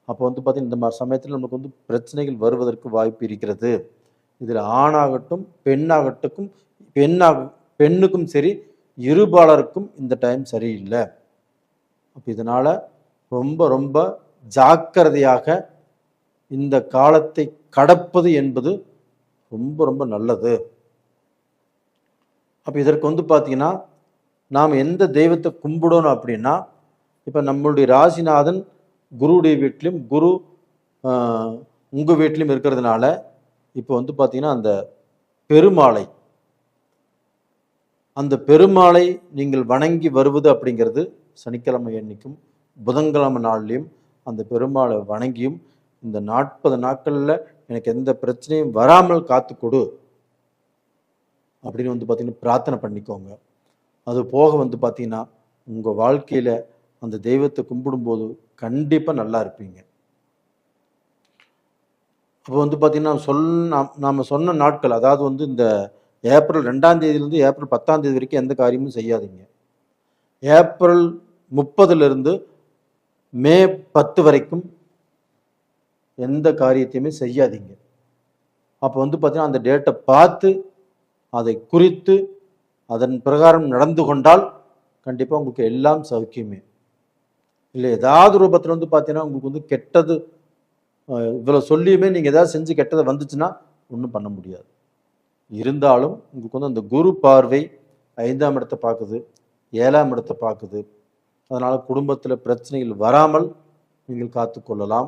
அப்போ பார்த்தீங்கன்னா இந்த மாதிரி சமயத்தில் நமக்கு பிரச்சனைகள் வருவதற்கு வாய்ப்பு இருக்கிறது. இதில் ஆணாகட்டும் பெண்ணுக்கும் சரி, இருபாலருக்கும் இந்த டைம் சரியில்லை. அப்போ இதனால் ரொம்ப ரொம்ப ஜாக்கிரதையாக இந்த காலத்தை கடப்பது என்பது ரொம்ப ரொம்ப நல்லது. அப்போ இதற்கு பார்த்தீங்கன்னா நாம் எந்த தெய்வத்தை கும்பிடணும் அப்படின்னா, இப்போ நம்மளுடைய ராசிநாதன் குருவுடைய வீட்டிலும் குரு உங்கள் வீட்டிலும் இருக்கிறதுனால இப்போ பார்த்தீங்கன்னா அந்த பெருமாளை நீங்கள் வணங்கி வருவது அப்படிங்கிறது சனிக்கிழமை அன்னைக்கும் புதன்கிழமை நாள்லையும் அந்த பெருமாளை வணங்கியும் இந்த 40 நாட்களில் எனக்கு எந்த பிரச்சனையும் வராமல் காத்து கொடு அப்படின்னு பார்த்தீங்கன்னா பிரார்த்தனை பண்ணிக்கோங்க. அது போக பார்த்தீங்கன்னா உங்கள் வாழ்க்கையில் அந்த தெய்வத்தை கும்பிடும்போது கண்டிப்பாக நல்லா இருப்பீங்க. அப்போ பார்த்தீங்கன்னா நாம் சொன்ன நாட்கள், அதாவது இந்த ஏப்ரல் 2ஆம் தேதியிலேருந்து ஏப்ரல் 10ஆம் தேதி வரைக்கும் எந்த காரியமும் செய்யாதீங்க. ஏப்ரல் 30லிருந்து மே 10 வரைக்கும் எந்த காரியத்தையுமே செய்யாதீங்க. அப்போ பார்த்தீங்கன்னா அந்த டேட்டை பார்த்து அதை குறித்து அதன் பிரகாரம் நடந்து கொண்டால் கண்டிப்பாக உங்களுக்கு எல்லாம் சௌக்கியமே. இல்லை ஏதாவது ரூபத்தில் பார்த்தீங்கன்னா உங்களுக்கு கெட்டது இவ்வளோ சொல்லியுமே நீங்கள் ஏதாவது செஞ்சு கெட்டதை வந்துச்சுன்னா ஒன்றும் பண்ண முடியாது. இருந்தாலும் உங்களுக்கு அந்த குரு பார்வை 5ஆம் இடத்தை பார்க்குது, 7ஆம் இடத்தை பார்க்குது. அதனால் குடும்பத்தில் பிரச்சனைகள் வராமல் நீங்கள் காத்துக்கொள்ளலாம்.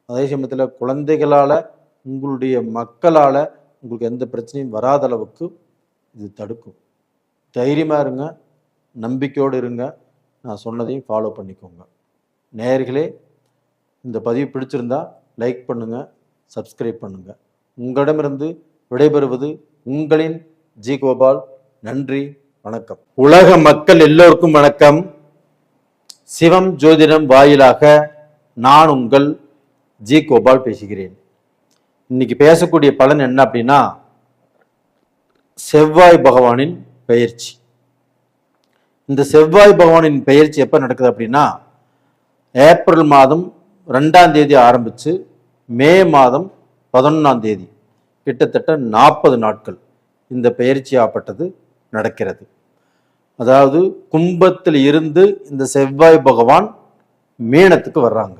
அதே சமயத்தில் குழந்தைகளால் உங்களுடைய மக்களால் உங்களுக்கு எந்த பிரச்சனையும் வராத அளவுக்கு இது தடுக்கும். தைரியமாக இருங்க, நம்பிக்கையோடு இருங்க. நான் சொன்னதையும் ஃபாலோ பண்ணிக்கோங்க. நேயர்களே, இந்த பதிவு பிடிச்சிருந்தா லைக் பண்ணுங்கள், சப்ஸ்கிரைப் பண்ணுங்கள். உங்களிடமிருந்து விடைபெறுவது உங்களின் ஜி கோபால். நன்றி, வணக்கம். உலக மக்கள் எல்லோருக்கும் வணக்கம். சிவம் ஜோதிடம் வாயிலாக நான் உங்கள் ஜி கோபால் பேசுகிறேன். இன்னைக்கு பேசக்கூடிய பலன் என்ன அப்படின்னா, செவ்வாய் பகவானின் பெயர்ச்சி. இந்த செவ்வாய் பகவானின் பெயர்ச்சி எப்போ நடக்குது அப்படின்னா, ஏப்ரல் மாதம் 2ஆம் தேதி ஆரம்பித்து மே மாதம் 11ஆம் தேதி, கிட்டத்தட்ட 40 நாட்கள் இந்த பெயர்ச்சியாகப்பட்டது நடக்கிறது. அதாவது கும்பத்தில் இருந்து இந்த செவ்வாய் பகவான் மீனத்துக்கு வர்றாங்க.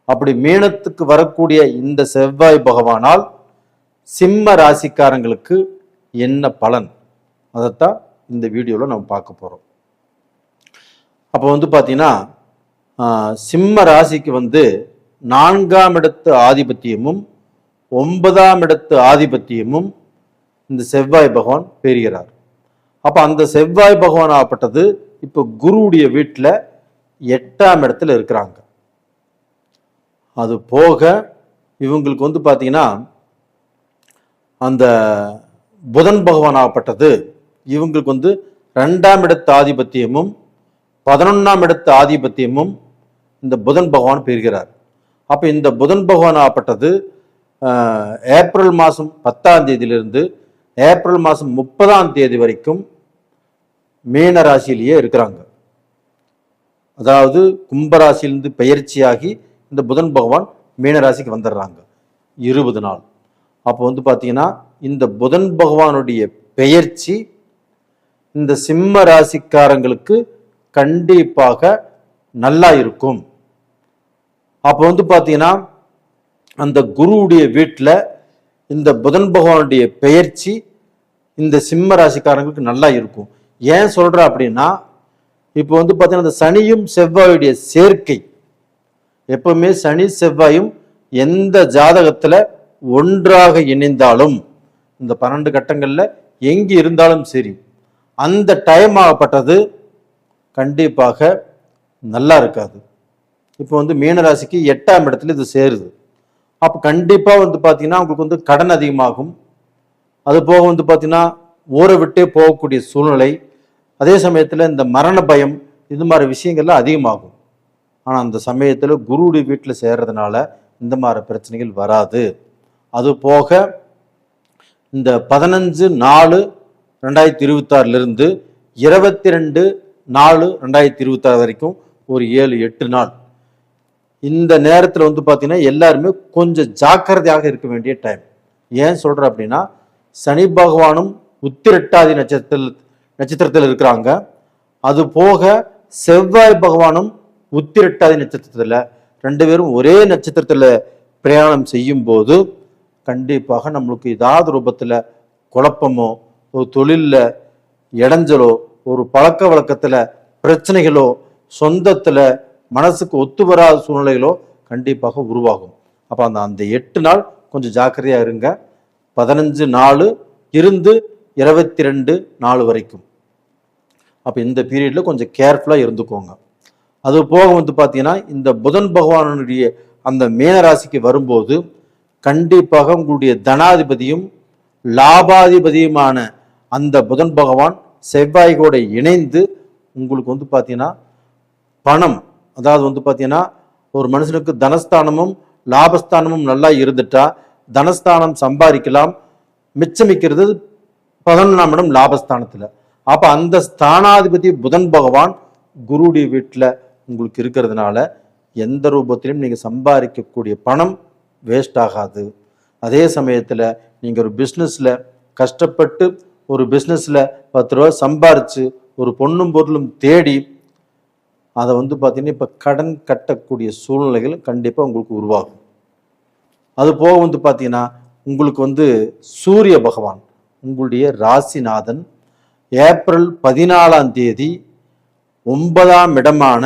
அப்படி மீனத்துக்கு வரக்கூடிய இந்த செவ்வாய் பகவானால் சிம்ம ராசிக்காரங்களுக்கு என்ன பலன், அதைத்தான் இந்த வீடியோவில் நம்ம பார்க்க போகிறோம். அப்போ பார்த்தீங்கன்னா சிம்ம ராசிக்கு 4ஆம் இடத்து ஆதிபத்தியமும் 9ஆம் இடத்து ஆதிபத்தியமும் இந்த செவ்வாய் பகவான் பெறுகிறார். அப்போ அந்த செவ்வாய் பகவான் ஆகப்பட்டது இப்போ குருவுடைய வீட்டில் 8ஆம் இடத்துல இருக்கிறாங்க. அது போக இவங்களுக்கு பார்த்தீங்கன்னா அந்த புதன் பகவான் ஆகப்பட்டது இவங்களுக்கு 2ஆம் இடத்து ஆதிபத்தியமும் 11ஆம் இடத்து ஆதிபத்தியமும் இந்த புதன் பகவான் பெறுகிறார். அப்போ இந்த புதன் பகவான் ஆகப்பட்டது ஏப்ரல் மாதம் 10ஆம் தேதியிலிருந்து ஏப்ரல் மாதம் 30ஆம் தேதி வரைக்கும் மீன ராசியிலேயே இருக்கிறாங்க. அதாவது கும்பராசியிலிருந்து பெயர்ச்சியாகி இந்த புதன் பகவான் மீன ராசிக்கு வந்துடுறாங்க 20 நாள். அப்போ பார்த்தீங்கன்னா இந்த புதன் பகவானுடைய பெயர்ச்சி இந்த சிம்ம ராசிக்காரங்களுக்கு கண்டிப்பாக நல்லா இருக்கும். அப்போ பார்த்தீங்கன்னா அந்த குருவுடைய வீட்டில் இந்த புதன் பகவானுடைய பெயர்ச்சி இந்த சிம்ம ராசிக்காரங்களுக்கு நல்லா இருக்கும். ஏன் சொல்ற அப்படின்னா, இப்போ பார்த்தீங்கன்னா இந்த சனியும் செவ்வாயுடைய சேர்க்கை, எப்பவுமே சனி செவ்வாயும் எந்த ஜாதகத்தில் ஒன்றாக இணைந்தாலும் இந்த 12 கட்டங்களில் எங்கே இருந்தாலும் சரி, அந்த டைம் ஆகப்பட்டது கண்டிப்பாக நல்லா இருக்காது. இப்போ மீனராசிக்கு 8ஆம் இடத்துல இது சேருது. அப்போ கண்டிப்பாக பார்த்தீங்கன்னா உங்களுக்கு கடன் அதிகமாகும். அது போக பார்த்தீங்கன்னா ஊரை விட்டே போகக்கூடிய சூழ்நிலை, அதே சமயத்தில் இந்த மரண பயம், இது மாதிரி விஷயங்கள்லாம் அதிகமாகும். ஆனால் அந்த சமயத்தில் குருவுடைய வீட்டில் சேர்றதுனால இந்த மாதிரி பிரச்சனைகள் வராது. அது போக இந்த 15/4/2026 22/4/2026 வரைக்கும் ஒரு 7-8 நாள் இந்த நேரத்தில் பார்த்தீங்கன்னா எல்லாருமே கொஞ்சம் ஜாக்கிரதையாக இருக்க வேண்டிய டைம். ஏன் சொல்கிறேன் அப்படின்னா, சனி பகவானும் உத்திரட்டாதி நட்சத்திரத்தில் இருக்கிறாங்க. அது போக செவ்வாய் பகவானும் உத்திரட்டாதி நட்சத்திரத்தில், 2 பேரும் ஒரே நட்சத்திரத்தில் பிரயாணம் செய்யும் போது கண்டிப்பாக நம்மளுக்கு ஏதாவது ரூபத்தில் குழப்பமோ, ஒரு தொழிலில் இடைஞ்சலோ, ஒரு பழக்க வழக்கத்தில் பிரச்சனைகளோ, சொந்தத்தில் மனசுக்கு ஒத்து வராத சூழ்நிலைகளோ கண்டிப்பாக உருவாகும். அப்போ அந்த 8 நாள் கொஞ்சம் ஜாக்கிரதையாக இருங்க. 15/4 இருந்து 22/4 வரைக்கும். அப்போ இந்த பீரியடில் கொஞ்சம் கேர்ஃபுல்லாக இருந்துக்கோங்க. அது போக பார்த்தீங்கன்னா இந்த புதன் பகவானுடைய அந்த மீனராசிக்கு வரும்போது கண்டிப்பாக உங்களுடைய தனாதிபதியும் லாபாதிபதியுமான அந்த புதன் பகவான் செவ்வாய் கூட இணைந்து உங்களுக்கு வந்து பார்த்தீங்கன்னா பணம், அதாவது வந்து பார்த்தீங்கன்னா ஒரு மனுஷனுக்கு தனஸ்தானமும் லாபஸ்தானமும் நல்லா இருந்துட்டா தனஸ்தானம் சம்பாதிக்கலாம், மிச்சமிக்கிறது 11ஆம் இடம் லாபஸ்தானத்துல. அப்ப அந்த ஸ்தானாதிபதி புதன் பகவான் குருடைய வீட்டுல உங்களுக்கு இருக்கிறதுனால எந்த ரூபத்திலும் நீங்க சம்பாதிக்கக்கூடிய பணம் வேஸ்ட் ஆகாது. அதே சமயத்துல நீங்க ஒரு பிஸ்னஸ்ல கஷ்டப்பட்டு ஒரு பிஸ்னஸ்ல 10 ரூபா சம்பாரிச்சு ஒரு பொண்ணும் பொருளும் தேடி அதை வந்து பார்த்தீங்கன்னா இப்போ கடன் கட்டக்கூடிய சூழ்நிலைகள் கண்டிப்பாக உங்களுக்கு உருவாகும். அது போக வந்து பார்த்தீங்கன்னா உங்களுக்கு வந்து சூரிய பகவான் உங்களுடைய ராசிநாதன் ஏப்ரல் 14ஆம் தேதி 9ஆம் இடமான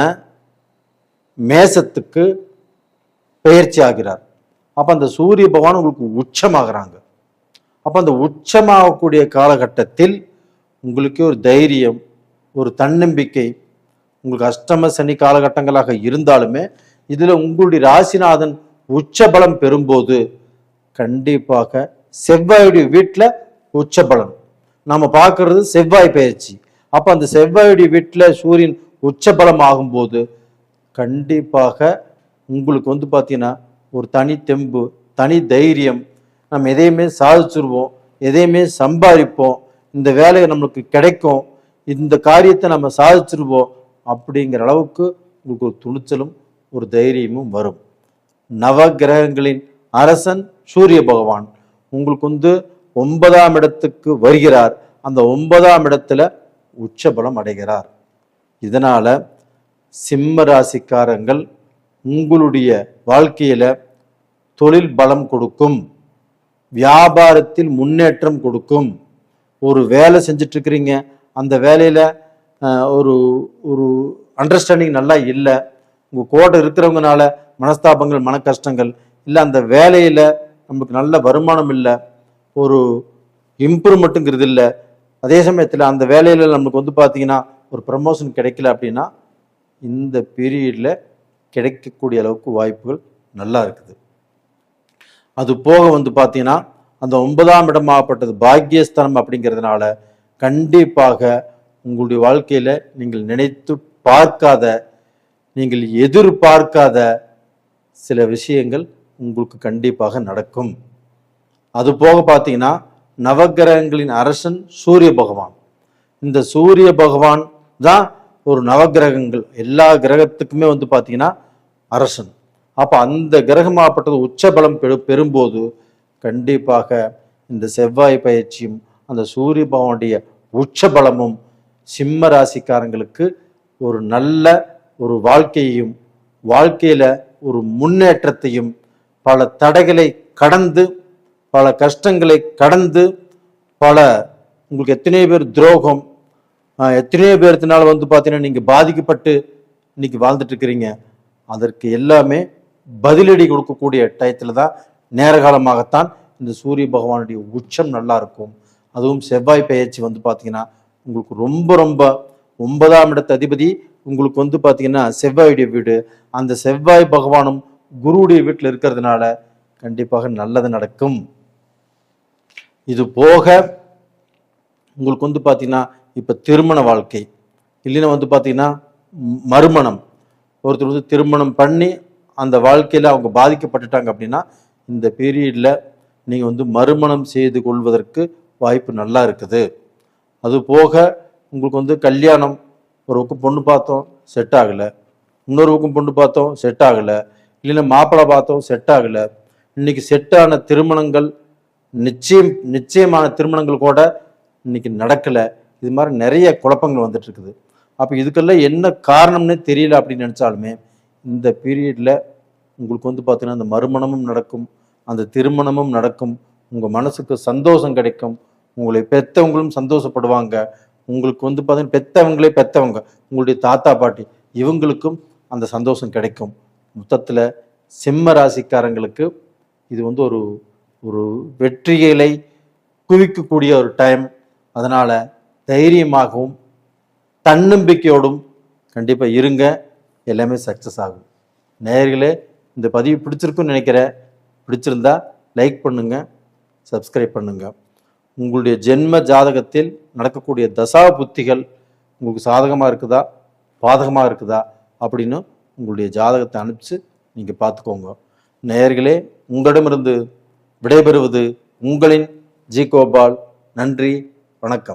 மேசத்துக்கு பெயர்ச்சி ஆகிறார். அப்போ அந்த சூரிய பகவான் உங்களுக்கு உச்சமாகறாங்க. அப்போ அந்த உச்சமாகக்கூடிய காலகட்டத்தில் உங்களுக்கு ஒரு தைரியம், ஒரு தன்னம்பிக்கை, உங்களுக்கு அஷ்டம சனி காலகட்டங்களாக இருந்தாலுமே இதுல உங்களுடைய ராசிநாதன் உச்ச பலம் பெறும்போது கண்டிப்பாக செவ்வாயுடைய வீட்டுல உச்ச பலம் நாம பார்க்கறது செவ்வாய் பயிற்சி. அப்ப அந்த செவ்வாயுடைய வீட்டுல சூரியன் உச்ச பலம் ஆகும்போது கண்டிப்பாக உங்களுக்கு வந்து பார்த்தீங்கன்னா ஒரு தனி தெம்பு, தனி தைரியம், நம்ம எதையுமே சாதிச்சிருவோம், எதையுமே சம்பாதிப்போம், இந்த வேலையை நம்மளுக்கு கிடைக்கும், இந்த காரியத்தை நம்ம சாதிச்சிருவோம் அப்படிங்கிற அளவுக்கு உங்களுக்கு ஒரு துணிச்சலும் ஒரு தைரியமும் வரும். நவ கிரகங்களின் அரசன் சூரிய பகவான் உங்களுக்கு வந்து 9ஆம் இடத்துக்கு வருகிறார். அந்த 9ஆம் இடத்துல உச்ச பலம் அடைகிறார். இதனால சிம்ம ராசிக்காரங்கள் உங்களுடைய வாழ்க்கையில தொழில் பலம் கொடுக்கும், வியாபாரத்தில் முன்னேற்றம் கொடுக்கும். ஒரு வேலை செஞ்சுட்டு இருக்கிறீங்க, அந்த வேலையில ஒரு ஒரு அண்டர்ஸ்டாண்டிங் நல்லா இல்லை, உங்கள் கூட இருக்கிறவங்கனால மனஸ்தாபங்கள், மன கஷ்டங்கள் இல்லை, அந்த வேலையில் நமக்கு நல்ல வருமானம் இல்லை, ஒரு இம்ப்ரூவ்மெண்ட்டுங்கிறது இல்லை, அதே சமயத்தில் அந்த வேலையில் நமக்கு வந்து பார்த்தீங்கன்னா ஒரு ப்ரமோஷன் கிடைக்கல அப்படின்னா இந்த பீரியடில் கிடைக்கக்கூடிய அளவுக்கு வாய்ப்புகள் நல்லா இருக்குது. அது போக வந்து பார்த்தீங்கன்னா அந்த 9ஆம் இடமாகப்பட்டது பாக்கியஸ்தானம் அப்படிங்கிறதுனால கண்டிப்பாக உங்களுடைய வாழ்க்கையில நீங்கள் நினைத்து பார்க்காத, நீங்கள் எதிர்பார்க்காத சில விஷயங்கள் உங்களுக்கு கண்டிப்பாக நடக்கும். அது போக பார்த்தீங்கன்னா நவகிரகங்களின் அரசன் சூரிய பகவான். இந்த சூரிய பகவான் தான் ஒரு நவகிரகங்கள் எல்லா கிரகத்துக்குமே வந்து பார்த்தீங்கன்னா அரசன். அப்போ அந்த கிரகமாகப்பட்டது உச்சபலம் பெறும்போது கண்டிப்பாக இந்த செவ்வாய் பயிற்சியும் அந்த சூரிய பகவானுடைய உச்சபலமும் சிம்ம ராசிக்காரங்களுக்கு ஒரு நல்ல ஒரு வாழ்க்கையையும், வாழ்க்கையில ஒரு முன்னேற்றத்தையும், பல தடைகளை கடந்து, பல கஷ்டங்களை கடந்து, பல உங்களுக்கு எத்தனையோ பேர் துரோகம், எத்தனையோ பேர்த்தினால வந்து பார்த்தீங்கன்னா நீங்க பாதிக்கப்பட்டு இன்னைக்கு வாழ்ந்துட்டு இருக்கிறீங்க. அதற்கு எல்லாமே பதிலடி கொடுக்கக்கூடிய டயத்துல தான் நேரகாலமாகத்தான் இந்த சூரிய பகவானுடைய உச்சம் நல்லா இருக்கும். அதுவும் செவ்வாய் பயிற்சி வந்து பார்த்தீங்கன்னா உங்களுக்கு ரொம்ப ரொம்ப 9ஆம் இடத்து அதிபதி உங்களுக்கு வந்து பார்த்தீங்கன்னா செவ்வாயுடைய வீடு. அந்த செவ்வாய் பகவானும் குருவுடைய வீட்டில் இருக்கிறதுனால கண்டிப்பாக நல்லது நடக்கும். இது போக உங்களுக்கு வந்து பார்த்தீங்கன்னா இப்போ திருமண வாழ்க்கை இல்லைன்னா வந்து பார்த்தீங்கன்னா மறுமணம், ஒருத்தர் வந்து திருமணம் பண்ணி அந்த வாழ்க்கையில் அவங்க பாதிக்கப்பட்டுட்டாங்க அப்படின்னா இந்த பீரியடில் நீங்கள் வந்து மறுமணம் செய்து கொள்வதற்கு வாய்ப்பு நல்லா இருக்குது. அது போக உங்களுக்கு வந்து கல்யாணம், ஒரு பக்கம் பொண்ணு பார்த்தோம் செட் ஆகலை, இன்னொரு பக்கம் பொண்ணு பார்த்தோம் செட் ஆகலை, இல்லைன்னா மாப்பிள்ளை பார்த்தோம் செட் ஆகலை, இன்னைக்கு செட்டான திருமணங்கள் நிச்சயமான திருமணங்கள் கூட இன்னைக்கு நடக்கலை. இது மாதிரி நிறைய குழப்பங்கள் வந்துட்டு இருக்குது. அப்போ இதுக்கெல்லாம் என்ன காரணம்னே தெரியல அப்படின்னு நினச்சாலுமே இந்த பீரியடில் உங்களுக்கு வந்து பார்த்தீங்கன்னா அந்த மறுமணமும் நடக்கும், அந்த திருமணமும் நடக்கும், உங்கள் மனசுக்கு சந்தோஷம் கிடைக்கும், உங்களை பெற்றவங்களும் சந்தோஷப்படுவாங்க, உங்களுக்கு வந்து பார்த்தீங்கன்னா பெற்றவங்களே பெற்றவங்க உங்களுடைய தாத்தா பாட்டி இவங்களுக்கும் அந்த சந்தோஷம் கிடைக்கும். மொத்தத்தில் சிம்ம ராசிக்காரங்களுக்கு இது வந்து ஒரு ஒரு வெற்றிகளை குவிக்கக்கூடிய ஒரு டைம். அதனால் தைரியமாகவும் தன்னம்பிக்கையோடும் கண்டிப்பாக இருங்க, எல்லாமே சக்ஸஸ் ஆகும். நேயர்களே, இந்த பதிவு பிடிச்சிருக்குன்னு நினைக்கிறேன். பிடிச்சிருந்தா லைக் பண்ணுங்க, சப்ஸ்கிரைப் பண்ணுங்க. உங்களுடைய ஜென்ம ஜாதகத்தில் நடக்கக்கூடிய தசா புத்திகள் உங்களுக்கு சாதகமாக இருக்குதா பாதகமாக இருக்குதா அப்படின்னு உங்களுடைய ஜாதகத்தை அனுப்பிச்சு நீங்கள் பார்த்துக்கோங்க. நேயர்களே, உங்களிடமிருந்து விடைபெறுவது உங்களின் ஜி கோபால். நன்றி, வணக்கம்.